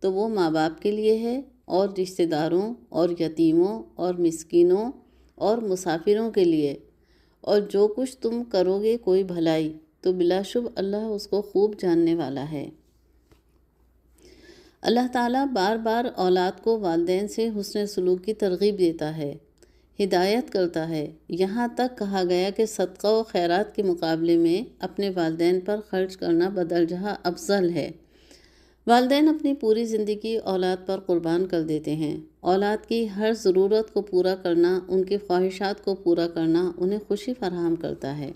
تو وہ ماں باپ کے لیے ہے اور رشتہ داروں اور یتیموں اور مسکینوں اور مسافروں کے لیے، اور جو کچھ تم کرو گے کوئی بھلائی تو بلا شبہ اللہ اس کو خوب جاننے والا ہے۔ اللہ تعالیٰ بار بار اولاد کو والدین سے حسن سلوک کی ترغیب دیتا ہے، ہدایت کرتا ہے، یہاں تک کہا گیا کہ صدقہ و خیرات کے مقابلے میں اپنے والدین پر خرچ کرنا بدرجہ افضل ہے۔ والدین اپنی پوری زندگی اولاد پر قربان کر دیتے ہیں۔ اولاد کی ہر ضرورت کو پورا کرنا، ان کی خواہشات کو پورا کرنا انہیں خوشی فراہم کرتا ہے۔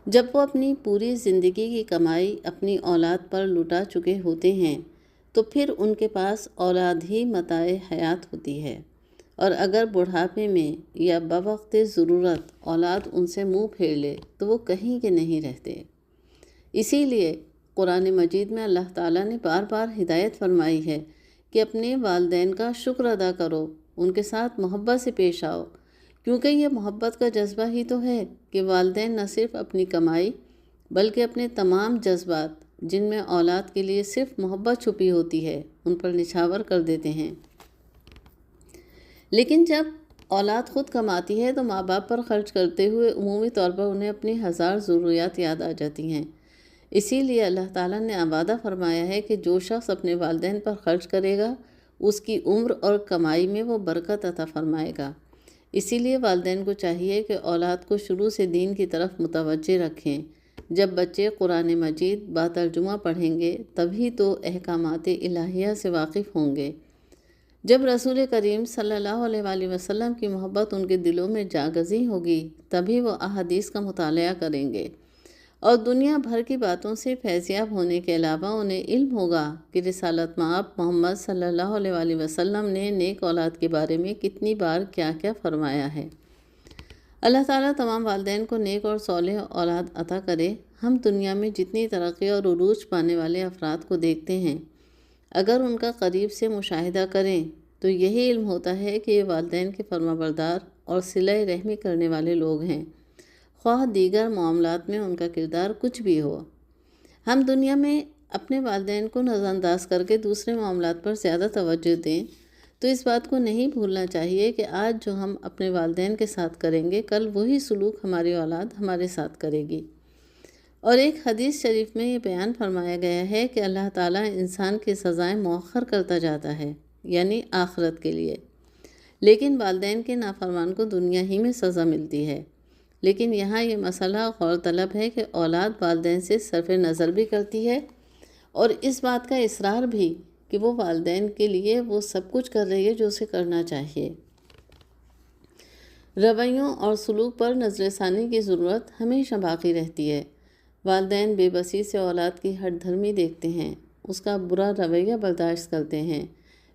جب وہ اپنی پوری زندگی کی کمائی اپنی اولاد پر لٹا چکے ہوتے ہیں تو پھر ان کے پاس اولاد ہی متاع حیات ہوتی ہے، اور اگر بڑھاپے میں یا بوقت ضرورت اولاد ان سے منہ پھیر لے تو وہ کہیں کے نہیں رہتے۔ اسی لیے قرآن مجید میں اللہ تعالیٰ نے بار بار ہدایت فرمائی ہے کہ اپنے والدین کا شکر ادا کرو، ان کے ساتھ محبت سے پیش آؤ، کیونکہ یہ محبت کا جذبہ ہی تو ہے کہ والدین نہ صرف اپنی کمائی بلکہ اپنے تمام جذبات، جن میں اولاد کے لیے صرف محبت چھپی ہوتی ہے، ان پر نچھاور کر دیتے ہیں۔ لیکن جب اولاد خود کماتی ہے تو ماں باپ پر خرچ کرتے ہوئے عمومی طور پر انہیں اپنی ہزار ضروریات یاد آ جاتی ہیں۔ اسی لیے اللہ تعالیٰ نے وعدہ فرمایا ہے کہ جو شخص اپنے والدین پر خرچ کرے گا اس کی عمر اور کمائی میں وہ برکت عطا فرمائے گا۔ اسی لیے والدین کو چاہیے کہ اولاد کو شروع سے دین کی طرف متوجہ رکھیں۔ جب بچے قرآن مجید باترجمہ پڑھیں گے تبھی تو احکامات الہیہ سے واقف ہوں گے۔ جب رسول کریم صلی اللہ علیہ وآلہ وسلم کی محبت ان کے دلوں میں جاگزی ہوگی تبھی وہ احادیث کا مطالعہ کریں گے، اور دنیا بھر کی باتوں سے فیضیاب ہونے کے علاوہ انہیں علم ہوگا کہ رسالت مآب محمد صلی اللہ علیہ وآلہ وسلم نے نیک اولاد کے بارے میں کتنی بار کیا کیا فرمایا ہے۔ اللہ تعالیٰ تمام والدین کو نیک اور صالح اولاد عطا کرے۔ ہم دنیا میں جتنی ترقی اور عروج پانے والے افراد کو دیکھتے ہیں، اگر ان کا قریب سے مشاہدہ کریں تو یہی علم ہوتا ہے کہ یہ والدین کے فرمانبردار اور صلہ رحمی کرنے والے لوگ ہیں، خواہ دیگر معاملات میں ان کا کردار کچھ بھی ہو۔ ہم دنیا میں اپنے والدین کو نظر انداز کر کے دوسرے معاملات پر زیادہ توجہ دیں تو اس بات کو نہیں بھولنا چاہیے کہ آج جو ہم اپنے والدین کے ساتھ کریں گے کل وہی سلوک ہماری اولاد ہمارے ساتھ کرے گی۔ اور ایک حدیث شریف میں یہ بیان فرمایا گیا ہے کہ اللہ تعالیٰ انسان کی سزائیں مؤخر کرتا جاتا ہے، یعنی آخرت کے لیے، لیکن والدین کے نافرمان کو دنیا ہی میں سزا ملتی ہے۔ لیکن یہاں یہ مسئلہ غور طلب ہے کہ اولاد والدین سے صرف نظر بھی کرتی ہے اور اس بات کا اصرار بھی کہ وہ والدین کے لیے وہ سب کچھ کر رہی ہے جو اسے کرنا چاہیے۔ رویوں اور سلوک پر نظر ثانی کی ضرورت ہمیشہ باقی رہتی ہے۔ والدین بے بسی سے اولاد کی ہٹ دھرمی دیکھتے ہیں، اس کا برا رویہ برداشت کرتے ہیں،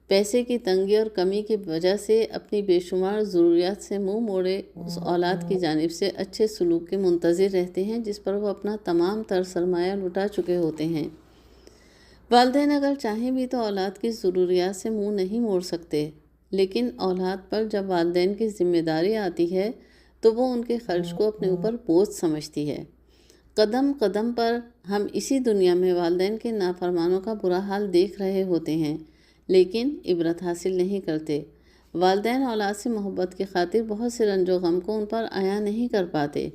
پیسے کی تنگی اور کمی کی وجہ سے اپنی بے شمار ضروریات سے منہ موڑے اس اولاد کی جانب سے اچھے سلوک کے منتظر رہتے ہیں جس پر وہ اپنا تمام تر سرمایہ لٹا چکے ہوتے ہیں۔ والدین اگر چاہیں بھی تو اولاد کی ضروریات سے منہ نہیں موڑ سکتے، لیکن اولاد پر جب والدین کی ذمہ داری آتی ہے تو وہ ان کے خرچ کو اپنے اوپر بوجھ سمجھتی ہے۔ قدم قدم پر ہم اسی دنیا میں والدین کے نافرمانوں کا برا حال دیکھ رہے ہوتے ہیں لیکن عبرت حاصل نہیں کرتے۔ والدین اولاد سے محبت کی خاطر بہت سے رنج و غم کو ان پر عیاں نہیں کر پاتے۔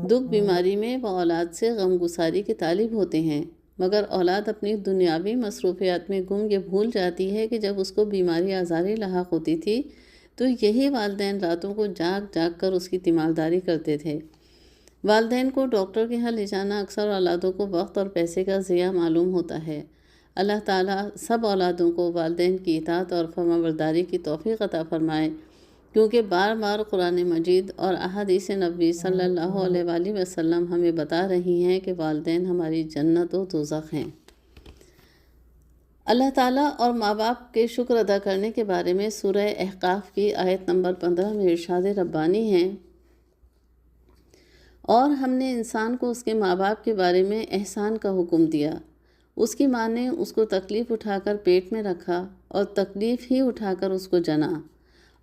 دکھ بیماری میں وہ اولاد سے غم گساری کے طالب ہوتے ہیں، مگر اولاد اپنی دنیاوی مصروفیات میں گم یہ بھول جاتی ہے کہ جب اس کو بیماری آزاری لاحق ہوتی تھی تو یہی والدین راتوں کو جاگ جاگ کر اس کی تیمارداری کرتے تھے۔ والدین کو ڈاکٹر کے ہاں لے جانا اکثر اولادوں کو وقت اور پیسے کا ضیاع معلوم ہوتا ہے۔ اللہ تعالیٰ سب اولادوں کو والدین کی اطاعت اور فرمانبرداری کی توفیق عطا فرمائے، کیونکہ بار بار قرآن مجید اور احادیث نبوی صلی اللہ علیہ وآلہ وسلم ہمیں بتا رہی ہیں کہ والدین ہماری جنت و دوزخ ہیں۔ اللہ تعالیٰ اور ماں باپ کے شکر ادا کرنے کے بارے میں سورہ احقاف کی آیت نمبر 15 میں ارشاد ربانی ہے، اور ہم نے انسان کو اس کے ماں باپ کے بارے میں احسان کا حکم دیا۔ اس کی ماں نے اس کو تکلیف اٹھا کر پیٹ میں رکھا اور تکلیف ہی اٹھا کر اس کو جنا،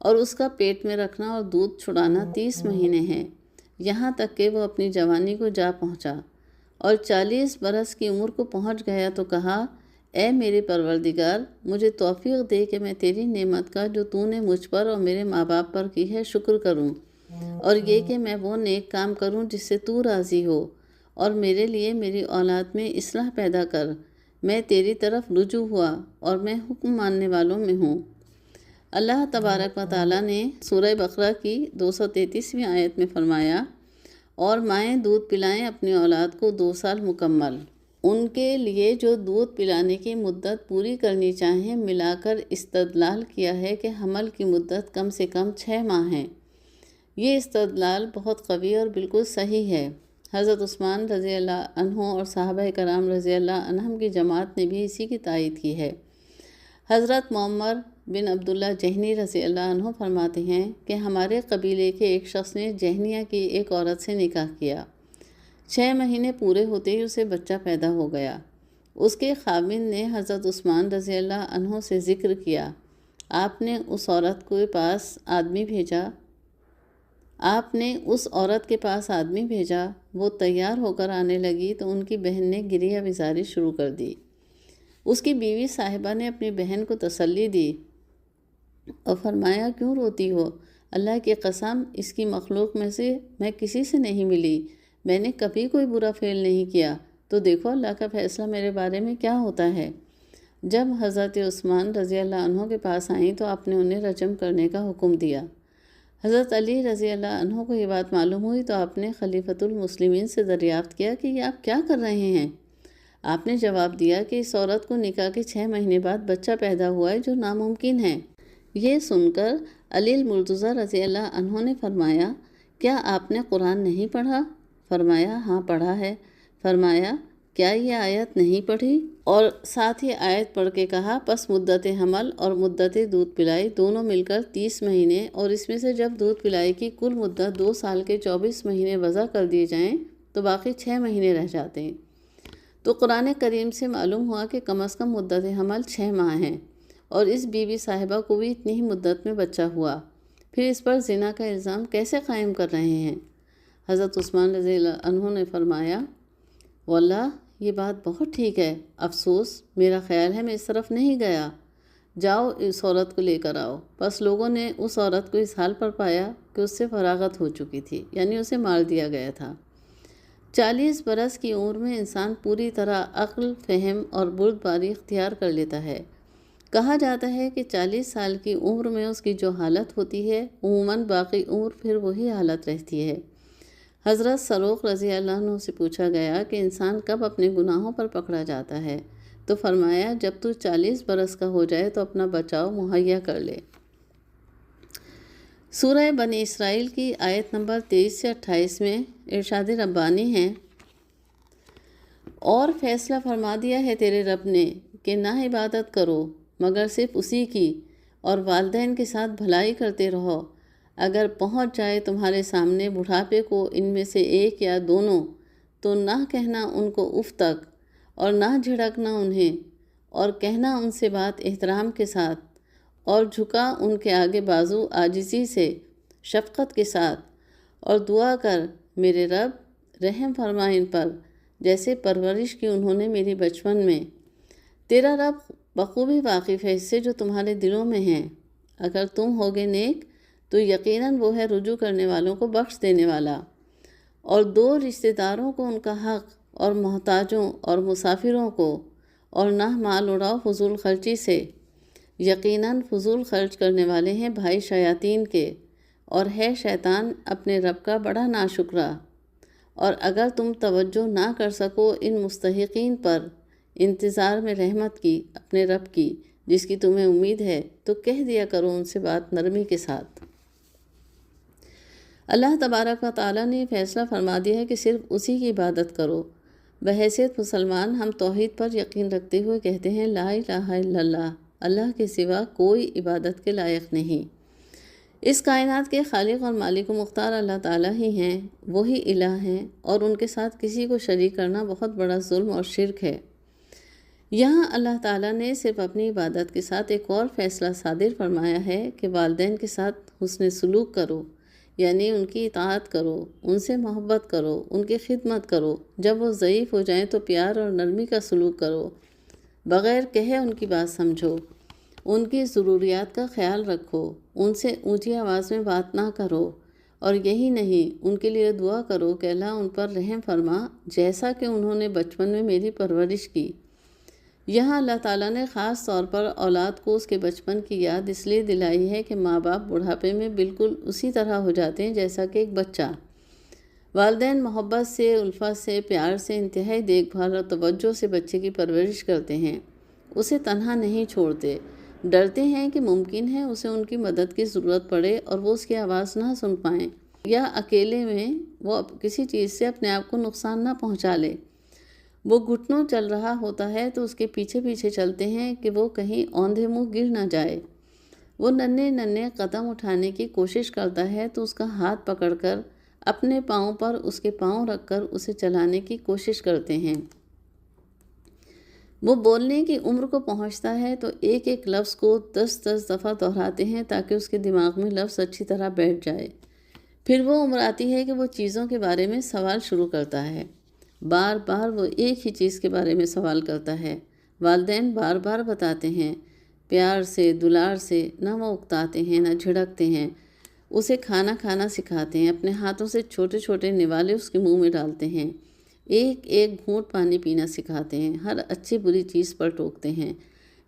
اور اس کا پیٹ میں رکھنا اور دودھ چھڑانا 30 مہینے ہیں، یہاں تک کہ وہ اپنی جوانی کو جا پہنچا اور 40 برس کی عمر کو پہنچ گیا تو کہا، اے میرے پروردگار، مجھے توفیق دے کہ میں تیری نعمت کا جو تو نے مجھ پر اور میرے ماں باپ پر کی ہے شکر کروں، اور یہ کہ میں وہ نیک کام کروں جس سے تو راضی ہو، اور میرے لیے میری اولاد میں اصلاح پیدا کر۔ میں تیری طرف رجوع ہوا اور میں حکم ماننے والوں میں ہوں۔ اللہ تبارک و تعالیٰ نے سورہ بقرہ کی 233ویں آیت میں فرمایا، اور مائیں دودھ پلائیں اپنی اولاد کو 2 سال مکمل۔ ان کے لیے جو دودھ پلانے کی مدت پوری کرنی چاہیں ملا کر استدلال کیا ہے کہ حمل کی مدت کم سے کم 6 ماہ ہے۔ یہ استدلال بہت قوی اور بالکل صحیح ہے۔ حضرت عثمان رضی اللہ عنہ اور صحابہ کرام رضی اللہ عنہم کی جماعت نے بھی اسی کی تائید کی ہے۔ حضرت معمر بن عبداللہ جہنی رضی اللہ عنہ فرماتے ہیں کہ ہمارے قبیلے کے ایک شخص نے جہنیہ کی ایک عورت سے نکاح کیا۔ 6 مہینے پورے ہوتے ہی اسے بچہ پیدا ہو گیا۔ اس کے خاوند نے حضرت عثمان رضی اللہ عنہ سے ذکر کیا، آپ نے اس عورت کے پاس آدمی بھیجا، وہ تیار ہو کر آنے لگی تو ان کی بہن نے گریہ وزاری شروع کر دی۔ اس کی بیوی صاحبہ نے اپنی بہن کو تسلی دی اور فرمایا، کیوں روتی ہو؟ اللہ کی قسم، اس کی مخلوق میں سے میں کسی سے نہیں ملی، میں نے کبھی کوئی برا فعل نہیں کیا، تو دیکھو اللہ کا فیصلہ میرے بارے میں کیا ہوتا ہے۔ جب حضرت عثمان رضی اللہ عنہ کے پاس آئیں تو آپ نے انہیں رجم کرنے کا حکم دیا۔ حضرت علی رضی اللہ عنہ کو یہ بات معلوم ہوئی تو آپ نے خلیفۃ المسلمین سے دریافت کیا کہ یہ آپ کیا کر رہے ہیں؟ آپ نے جواب دیا کہ اس عورت کو نکاح کے 6 مہینے بعد بچہ پیدا ہوا ہے جو ناممکن ہے۔ یہ سن کر علی المرتضیٰ رضی اللہ عنہ نے فرمایا، کیا آپ نے قرآن نہیں پڑھا؟ فرمایا ہاں پڑھا ہے۔ فرمایا کیا یہ آیت نہیں پڑھی؟ اور ساتھ ہی آیت پڑھ کے کہا پس مدت حمل اور مدت دودھ پلائی دونوں مل کر 30 مہینے، اور اس میں سے جب دودھ پلائی کی کل مدت 2 سال کے 24 مہینے وضع کر دیے جائیں تو باقی 6 مہینے رہ جاتے ہیں۔ تو قرآن کریم سے معلوم ہوا کہ کم از کم مدت حمل 6 ماہ ہیں، اور اس بی بی صاحبہ کو بھی اتنی ہی مدت میں بچہ ہوا، پھر اس پر زنا کا الزام کیسے قائم کر رہے ہیں؟ حضرت عثمان رضی اللہ عنہ نے فرمایا، واللہ یہ بات بہت ٹھیک ہے، افسوس میرا خیال ہے میں اس طرف نہیں گیا، جاؤ اس عورت کو لے کر آؤ۔ بس لوگوں نے اس عورت کو اس حال پر پایا کہ اس سے فراغت ہو چکی تھی، یعنی اسے مار دیا گیا تھا۔ 40 برس کی عمر میں انسان پوری طرح عقل، فہم اور بردباری اختیار کر لیتا ہے۔ کہا جاتا ہے کہ 40 سال کی عمر میں اس کی جو حالت ہوتی ہے عموماً باقی عمر پھر وہی حالت رہتی ہے۔ حضرت سروق رضی اللہ عنہ سے پوچھا گیا کہ انسان کب اپنے گناہوں پر پکڑا جاتا ہے؟ تو فرمایا جب تو 40 برس کا ہو جائے تو اپنا بچاؤ مہیا کر لے۔ سورہ بنی اسرائیل کی آیت نمبر 23 سے 28 میں ارشاد ربانی ہے، اور فیصلہ فرما دیا ہے تیرے رب نے کہ نہ عبادت کرو مگر صرف اسی کی، اور والدین کے ساتھ بھلائی کرتے رہو۔ اگر پہنچ جائے تمہارے سامنے بڑھاپے کو ان میں سے ایک یا دونوں تو نہ کہنا ان کو اف تک، اور نہ جھڑکنا انہیں، اور کہنا ان سے بات احترام کے ساتھ، اور جھکا ان کے آگے بازو عاجزی سے، شفقت کے ساتھ، اور دعا کر میرے رب رحم فرما ان پر جیسے پرورش کی انہوں نے میری بچپن میں۔ تیرا رب بخوبی واقف ہے اس سے جو تمہارے دلوں میں ہیں۔ اگر تم ہوگے نیک تو یقیناً وہ ہے رجوع کرنے والوں کو بخش دینے والا۔ اور دو رشتہ داروں کو ان کا حق، اور محتاجوں اور مسافروں کو، اور نہ مال اڑاؤ فضول خرچی سے، یقیناً فضول خرچ کرنے والے ہیں بھائی شیاطین کے، اور ہے شیطان اپنے رب کا بڑا ناشکرا۔ اور اگر تم توجہ نہ کر سکو ان مستحقین پر انتظار میں رحمت کی اپنے رب کی جس کی تمہیں امید ہے، تو کہہ دیا کرو ان سے بات نرمی کے ساتھ۔ اللہ تبارک و تعالیٰ نے فیصلہ فرما دیا ہے کہ صرف اسی کی عبادت کرو۔ بحیثیت مسلمان ہم توحید پر یقین رکھتے ہوئے کہتے ہیں لا الہ الا اللہ، اللہ کے سوا کوئی عبادت کے لائق نہیں۔ اس کائنات کے خالق اور مالک و مختار اللہ تعالیٰ ہی ہیں، وہی الہ ہیں، اور ان کے ساتھ کسی کو شریک کرنا بہت بڑا ظلم اور شرک ہے۔ یہاں اللہ تعالیٰ نے صرف اپنی عبادت کے ساتھ ایک اور فیصلہ صادر فرمایا ہے کہ والدین کے ساتھ حسن سلوک کرو، یعنی ان کی اطاعت کرو، ان سے محبت کرو، ان کی خدمت کرو، جب وہ ضعیف ہو جائیں تو پیار اور نرمی کا سلوک کرو، بغیر کہے ان کی بات سمجھو، ان کی ضروریات کا خیال رکھو، ان سے اونچی آواز میں بات نہ کرو، اور یہی نہیں ان کے لیے دعا کرو کہ اللہ ان پر رحم فرما جیسا کہ انہوں نے بچپن میں میری پرورش کی۔ یہاں اللہ تعالیٰ نے خاص طور پر اولاد کو اس کے بچپن کی یاد اس لیے دلائی ہے کہ ماں باپ بڑھاپے میں بالکل اسی طرح ہو جاتے ہیں جیسا کہ ایک بچہ۔ والدین محبت سے، الفت سے، پیار سے، انتہائی دیکھ بھال اور توجہ سے بچے کی پرورش کرتے ہیں، اسے تنہا نہیں چھوڑتے، ڈرتے ہیں کہ ممکن ہے اسے ان کی مدد کی ضرورت پڑے اور وہ اس کی آواز نہ سن پائیں، یا اکیلے میں وہ کسی چیز سے اپنے آپ کو نقصان نہ پہنچا لے۔ وہ گھٹنوں چل رہا ہوتا ہے تو اس کے پیچھے پیچھے چلتے ہیں کہ وہ کہیں اوندھے منہ گر نہ جائے۔ وہ ننھے ننھے قدم اٹھانے کی کوشش کرتا ہے تو اس کا ہاتھ پکڑ کر اپنے پاؤں پر اس کے پاؤں رکھ کر اسے چلانے کی کوشش کرتے ہیں۔ وہ بولنے کی عمر کو پہنچتا ہے تو ایک ایک لفظ کو 10 دفعہ دہراتے ہیں تاکہ اس کے دماغ میں لفظ اچھی طرح بیٹھ جائے۔ پھر وہ عمر آتی ہے کہ وہ چیزوں کے بارے میں سوال شروع کرتا ہے، بار بار وہ ایک ہی چیز کے بارے میں سوال کرتا ہے۔ والدین بار بار بتاتے ہیں، پیار سے، دلار سے، نہ وہ اکتاتے ہیں نہ جھڑکتے ہیں، اسے کھانا کھانا سکھاتے ہیں، اپنے ہاتھوں سے چھوٹے چھوٹے نوالے اس کے منہ میں ڈالتے ہیں، ایک ایک گھونٹ پانی پینا سکھاتے ہیں، ہر اچھی بری چیز پر ٹوکتے ہیں،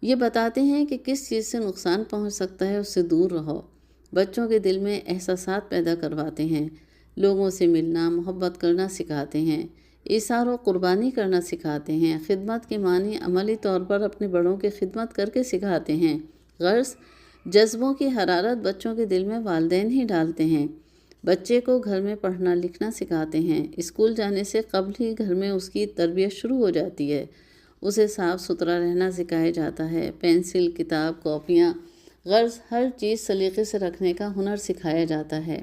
یہ بتاتے ہیں کہ کس چیز سے نقصان پہنچ سکتا ہے اس سے دور رہو۔ بچوں کے دل میں احساسات پیدا کرواتے ہیں، لوگوں سے ملنا، محبت کرنا سکھاتے ہیں، ایثار و قربانی کرنا سکھاتے ہیں، خدمت کے معنی عملی طور پر اپنے بڑوں کی خدمت کر کے سکھاتے ہیں۔ غرض جذبوں کی حرارت بچوں کے دل میں والدین ہی ڈالتے ہیں۔ بچے کو گھر میں پڑھنا لکھنا سکھاتے ہیں، اسکول جانے سے قبل ہی گھر میں اس کی تربیت شروع ہو جاتی ہے، اسے صاف ستھرا رہنا سکھایا جاتا ہے، پینسل، کتاب، کاپیاں، غرض ہر چیز سلیقے سے رکھنے کا ہنر سکھایا جاتا ہے۔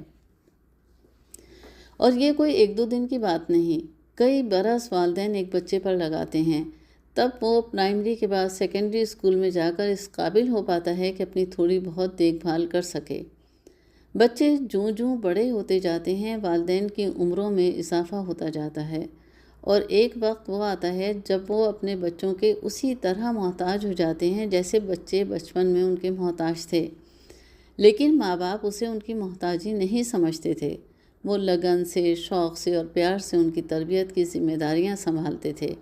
اور یہ کوئی ایک دو دن کی بات نہیں، کئی برس والدین ایک بچے پر لگاتے ہیں، تب وہ پرائمری کے بعد سیکنڈری اسکول میں جا کر اس قابل ہو پاتا ہے کہ اپنی تھوڑی بہت دیکھ بھال کر سکے۔ بچے جوں جوں بڑے ہوتے جاتے ہیں، والدین کی عمروں میں اضافہ ہوتا جاتا ہے، اور ایک وقت وہ آتا ہے جب وہ اپنے بچوں کے اسی طرح محتاج ہو جاتے ہیں جیسے بچے بچپن میں ان کے محتاج تھے، لیکن ماں باپ اسے ان کی محتاجی نہیں سمجھتے تھے۔ وہ لگن سے، شوق سے اور پیار سے ان کی تربیت کی ذمہ داریاں سنبھالتے تھے،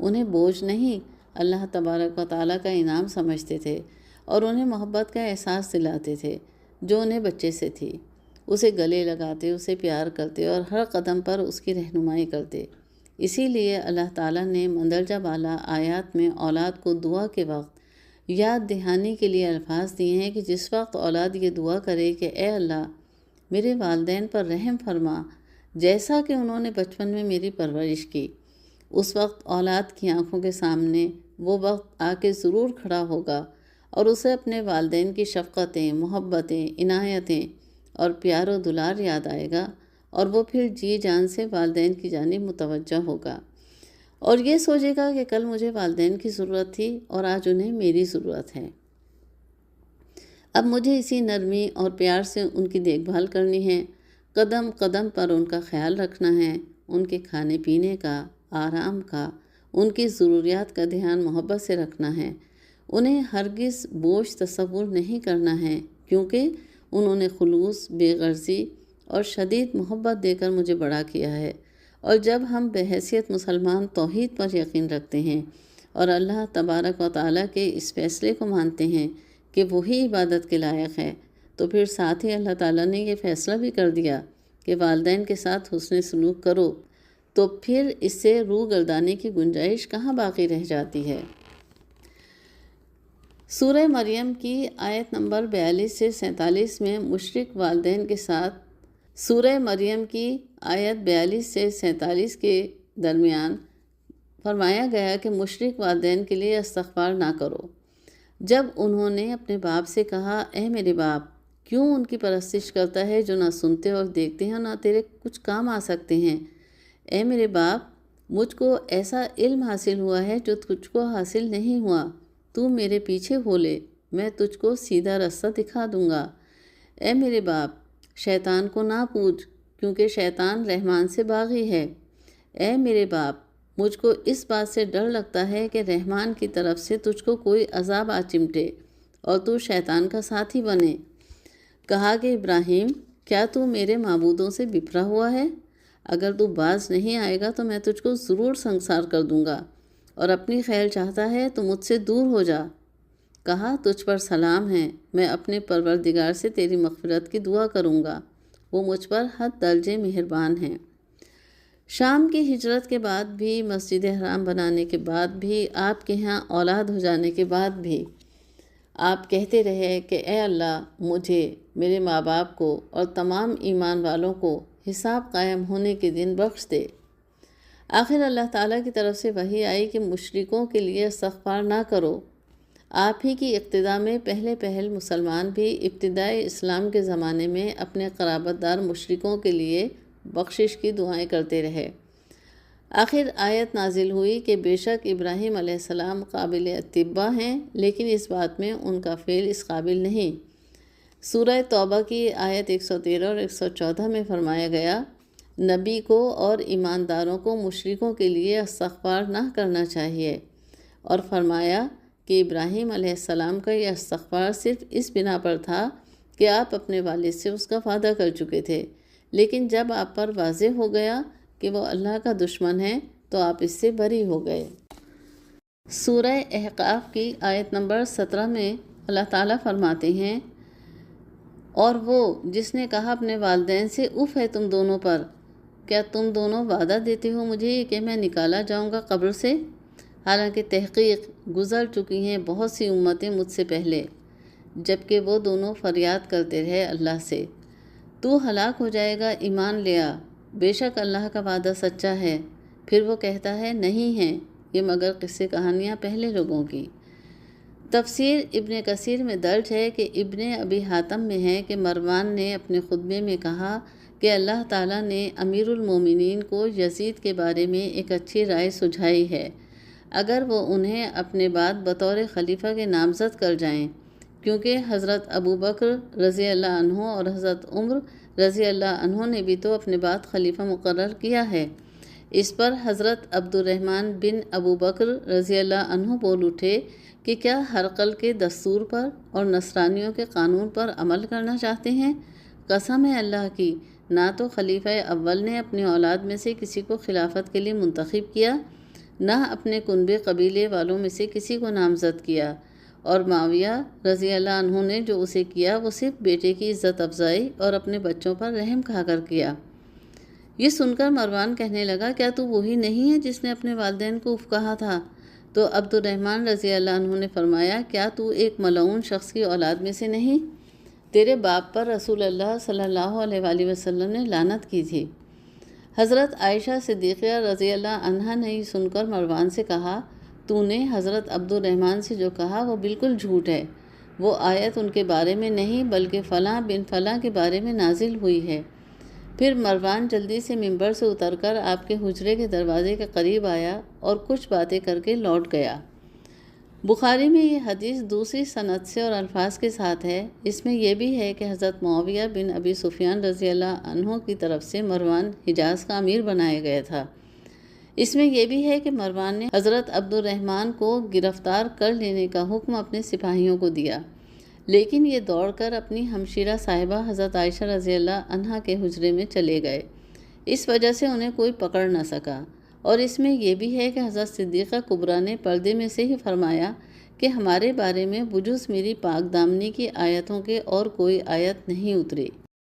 انہیں بوجھ نہیں، اللہ تبارک و تعالیٰ کا انعام سمجھتے تھے، اور انہیں محبت کا احساس دلاتے تھے جو انہیں بچے سے تھی۔ اسے گلے لگاتے، اسے پیار کرتے اور ہر قدم پر اس کی رہنمائی کرتے۔ اسی لیے اللہ تعالیٰ نے مندرجہ بالا آیات میں اولاد کو دعا کے وقت یاد دہانی کے لیے الفاظ دیے ہیں کہ جس وقت اولاد یہ دعا کرے کہ اے اللہ میرے والدین پر رحم فرما جیسا کہ انہوں نے بچپن میں میری پرورش کی، اس وقت اولاد کی آنکھوں کے سامنے وہ وقت آ کے ضرور کھڑا ہوگا اور اسے اپنے والدین کی شفقتیں، محبتیں، عنایتیں اور پیار و دلار یاد آئے گا، اور وہ پھر جی جان سے والدین کی جانب متوجہ ہوگا اور یہ سوچے گا کہ کل مجھے والدین کی ضرورت تھی اور آج انہیں میری ضرورت ہے۔ اب مجھے اسی نرمی اور پیار سے ان کی دیکھ بھال کرنی ہے، قدم قدم پر ان کا خیال رکھنا ہے، ان کے کھانے پینے کا، آرام کا، ان کی ضروریات کا دھیان محبت سے رکھنا ہے۔ انہیں ہرگز بوجھ تصور نہیں کرنا ہے، کیونکہ انہوں نے خلوص، بے غرضی اور شدید محبت دے کر مجھے بڑا کیا ہے۔ اور جب ہم بحیثیت مسلمان توحید پر یقین رکھتے ہیں اور اللہ تبارک و تعالیٰ کے اس فیصلے کو مانتے ہیں کہ وہی عبادت کے لائق ہے، تو پھر ساتھ ہی اللہ تعالیٰ نے یہ فیصلہ بھی کر دیا کہ والدین کے ساتھ حسن سلوک کرو، تو پھر اس سے روح گردانے کی گنجائش کہاں باقی رہ جاتی ہے۔ سورہ مریم کی آیت نمبر 42 سے 47 میں مشرک والدین کے ساتھ سورہ مریم کی آیت 42 سے 47 کے درمیان فرمایا گیا کہ مشرک والدین کے لیے استغفار نہ کرو۔ جب انہوں نے اپنے باپ سے کہا اے میرے باپ، کیوں ان کی پرستش کرتا ہے جو نہ سنتے اور دیکھتے ہیں اور نہ تیرے کچھ کام آ سکتے ہیں؟ اے میرے باپ، مجھ کو ایسا علم حاصل ہوا ہے جو تجھ کو حاصل نہیں ہوا، تو میرے پیچھے ہو لے، میں تجھ کو سیدھا راستہ دکھا دوں گا۔ اے میرے باپ، شیطان کو نہ پوج، کیونکہ شیطان رحمان سے باغی ہے۔ اے میرے باپ، مجھ کو اس بات سے ڈر لگتا ہے کہ رحمان کی طرف سے تجھ کو کوئی عذاب آ چمٹے اور تو شیطان کا ساتھی بنے۔ کہا کہ ابراہیم، کیا تو میرے معبودوں سے بپرا ہوا ہے؟ اگر تو باز نہیں آئے گا تو میں تجھ کو ضرور سنگسار کر دوں گا، اور اپنی خیر چاہتا ہے تو مجھ سے دور ہو جا۔ کہا تجھ پر سلام ہے، میں اپنے پروردگار سے تیری مغفرت کی دعا کروں گا، وہ مجھ پر حد درجے مہربان ہیں۔ شام کی ہجرت کے بعد بھی، مسجد حرام بنانے کے بعد بھی، آپ کے ہاں اولاد ہو جانے کے بعد بھی آپ کہتے رہے کہ اے اللہ مجھے، میرے ماں باپ کو اور تمام ایمان والوں کو حساب قائم ہونے کے دن بخش دے۔ آخر اللہ تعالیٰ کی طرف سے وحی آئی کہ مشرکوں کے لیے استغفار نہ کرو۔ آپ ہی کی اقتداء میں پہل مسلمان بھی ابتدائی اسلام کے زمانے میں اپنے قرابت دار مشرکوں کے لیے بخشش کی دعائیں کرتے رہے۔ آخر آیت نازل ہوئی کہ بے شک ابراہیم علیہ السلام قابل اتباع ہیں، لیکن اس بات میں ان کا فعل اس قابل نہیں۔ سورہ توبہ کی آیت 113 اور 114 میں فرمایا گیا، نبی کو اور ایمانداروں کو مشرکوں کے لیے استغفار نہ کرنا چاہیے، اور فرمایا کہ ابراہیم علیہ السلام کا یہ استغفار صرف اس بنا پر تھا کہ آپ اپنے والد سے اس کا وعدہ کر چکے تھے، لیکن جب آپ پر واضح ہو گیا کہ وہ اللہ کا دشمن ہے تو آپ اس سے بری ہو گئے۔ سورہ احقاف کی آیت نمبر 17 میں اللہ تعالیٰ فرماتے ہیں، اور وہ جس نے کہا اپنے والدین سے، اف ہے تم دونوں پر، کیا تم دونوں وعدہ دیتے ہو مجھے کہ میں نکالا جاؤں گا قبر سے؟ حالانکہ تحقیق گزر چکی ہیں بہت سی امتیں مجھ سے پہلے، جبکہ وہ دونوں فریاد کرتے رہے اللہ سے، تو ہلاک ہو جائے گا، ایمان لیا، بے شک اللہ کا وعدہ سچا ہے۔ پھر وہ کہتا ہے، نہیں ہیں یہ مگر قصے کہانیاں پہلے لوگوں کی۔ تفسیر ابن کثیر میں درج ہے کہ ابن ابی حاتم میں ہے کہ مروان نے اپنے خطبے میں کہا کہ اللہ تعالیٰ نے امیر المومنین کو یزید کے بارے میں ایک اچھی رائے سجھائی ہے، اگر وہ انہیں اپنے بعد بطور خلیفہ کے نامزد کر جائیں، کیونکہ حضرت ابو بکر رضی اللہ عنہ اور حضرت عمر رضی اللہ عنہ نے بھی تو اپنے بعد خلیفہ مقرر کیا ہے۔ اس پر حضرت عبد الرحمن بن ابو بکر رضی اللہ عنہ بول اٹھے کہ کیا ہرقل کے دستور پر اور نصرانیوں کے قانون پر عمل کرنا چاہتے ہیں؟ قسم ہے اللہ کی، نہ تو خلیفہ اول نے اپنی اولاد میں سے کسی کو خلافت کے لیے منتخب کیا، نہ اپنے کنبے قبیلے والوں میں سے کسی کو نامزد کیا، اور معاویہ رضی اللہ عنہ نے جو اسے کیا وہ صرف بیٹے کی عزت افزائی اور اپنے بچوں پر رحم کھا کر کیا۔ یہ سن کر مروان کہنے لگا، کیا تو وہی نہیں ہے جس نے اپنے والدین کو اف کہا تھا؟ تو عبد الرحمن رضی اللہ عنہ نے فرمایا، کیا تو ایک ملعون شخص کی اولاد میں سے نہیں؟ تیرے باپ پر رسول اللہ صلی اللہ علیہ وآلہ وسلم نے لعنت کی تھی۔ حضرت عائشہ صدیقہ رضی اللہ عنہا نے یہ سن کر مروان سے کہا، تو نے حضرت عبد الرحمن سے جو کہا وہ بالکل جھوٹ ہے، وہ آیت ان کے بارے میں نہیں بلکہ فلاں بن فلاں کے بارے میں نازل ہوئی ہے۔ پھر مروان جلدی سے منبر سے اتر کر آپ کے حجرے کے دروازے کے قریب آیا اور کچھ باتیں کر کے لوٹ گیا۔ بخاری میں یہ حدیث دوسری سند سے اور الفاظ کے ساتھ ہے۔ اس میں یہ بھی ہے کہ حضرت معاویہ بن ابی سفیان رضی اللہ عنہ کی طرف سے مروان حجاز کا امیر بنایا گیا تھا۔ اس میں یہ بھی ہے کہ مروان نے حضرت عبد الرحمن کو گرفتار کر لینے کا حکم اپنے سپاہیوں کو دیا، لیکن یہ دوڑ کر اپنی ہمشیرہ صاحبہ حضرت عائشہ رضی اللہ عنہا کے حجرے میں چلے گئے، اس وجہ سے انہیں کوئی پکڑ نہ سکا۔ اور اس میں یہ بھی ہے کہ حضرت صدیقہ کبریٰ نے پردے میں سے ہی فرمایا کہ ہمارے بارے میں بجز میری پاک دامنی کی آیتوں کے اور کوئی آیت نہیں اتری۔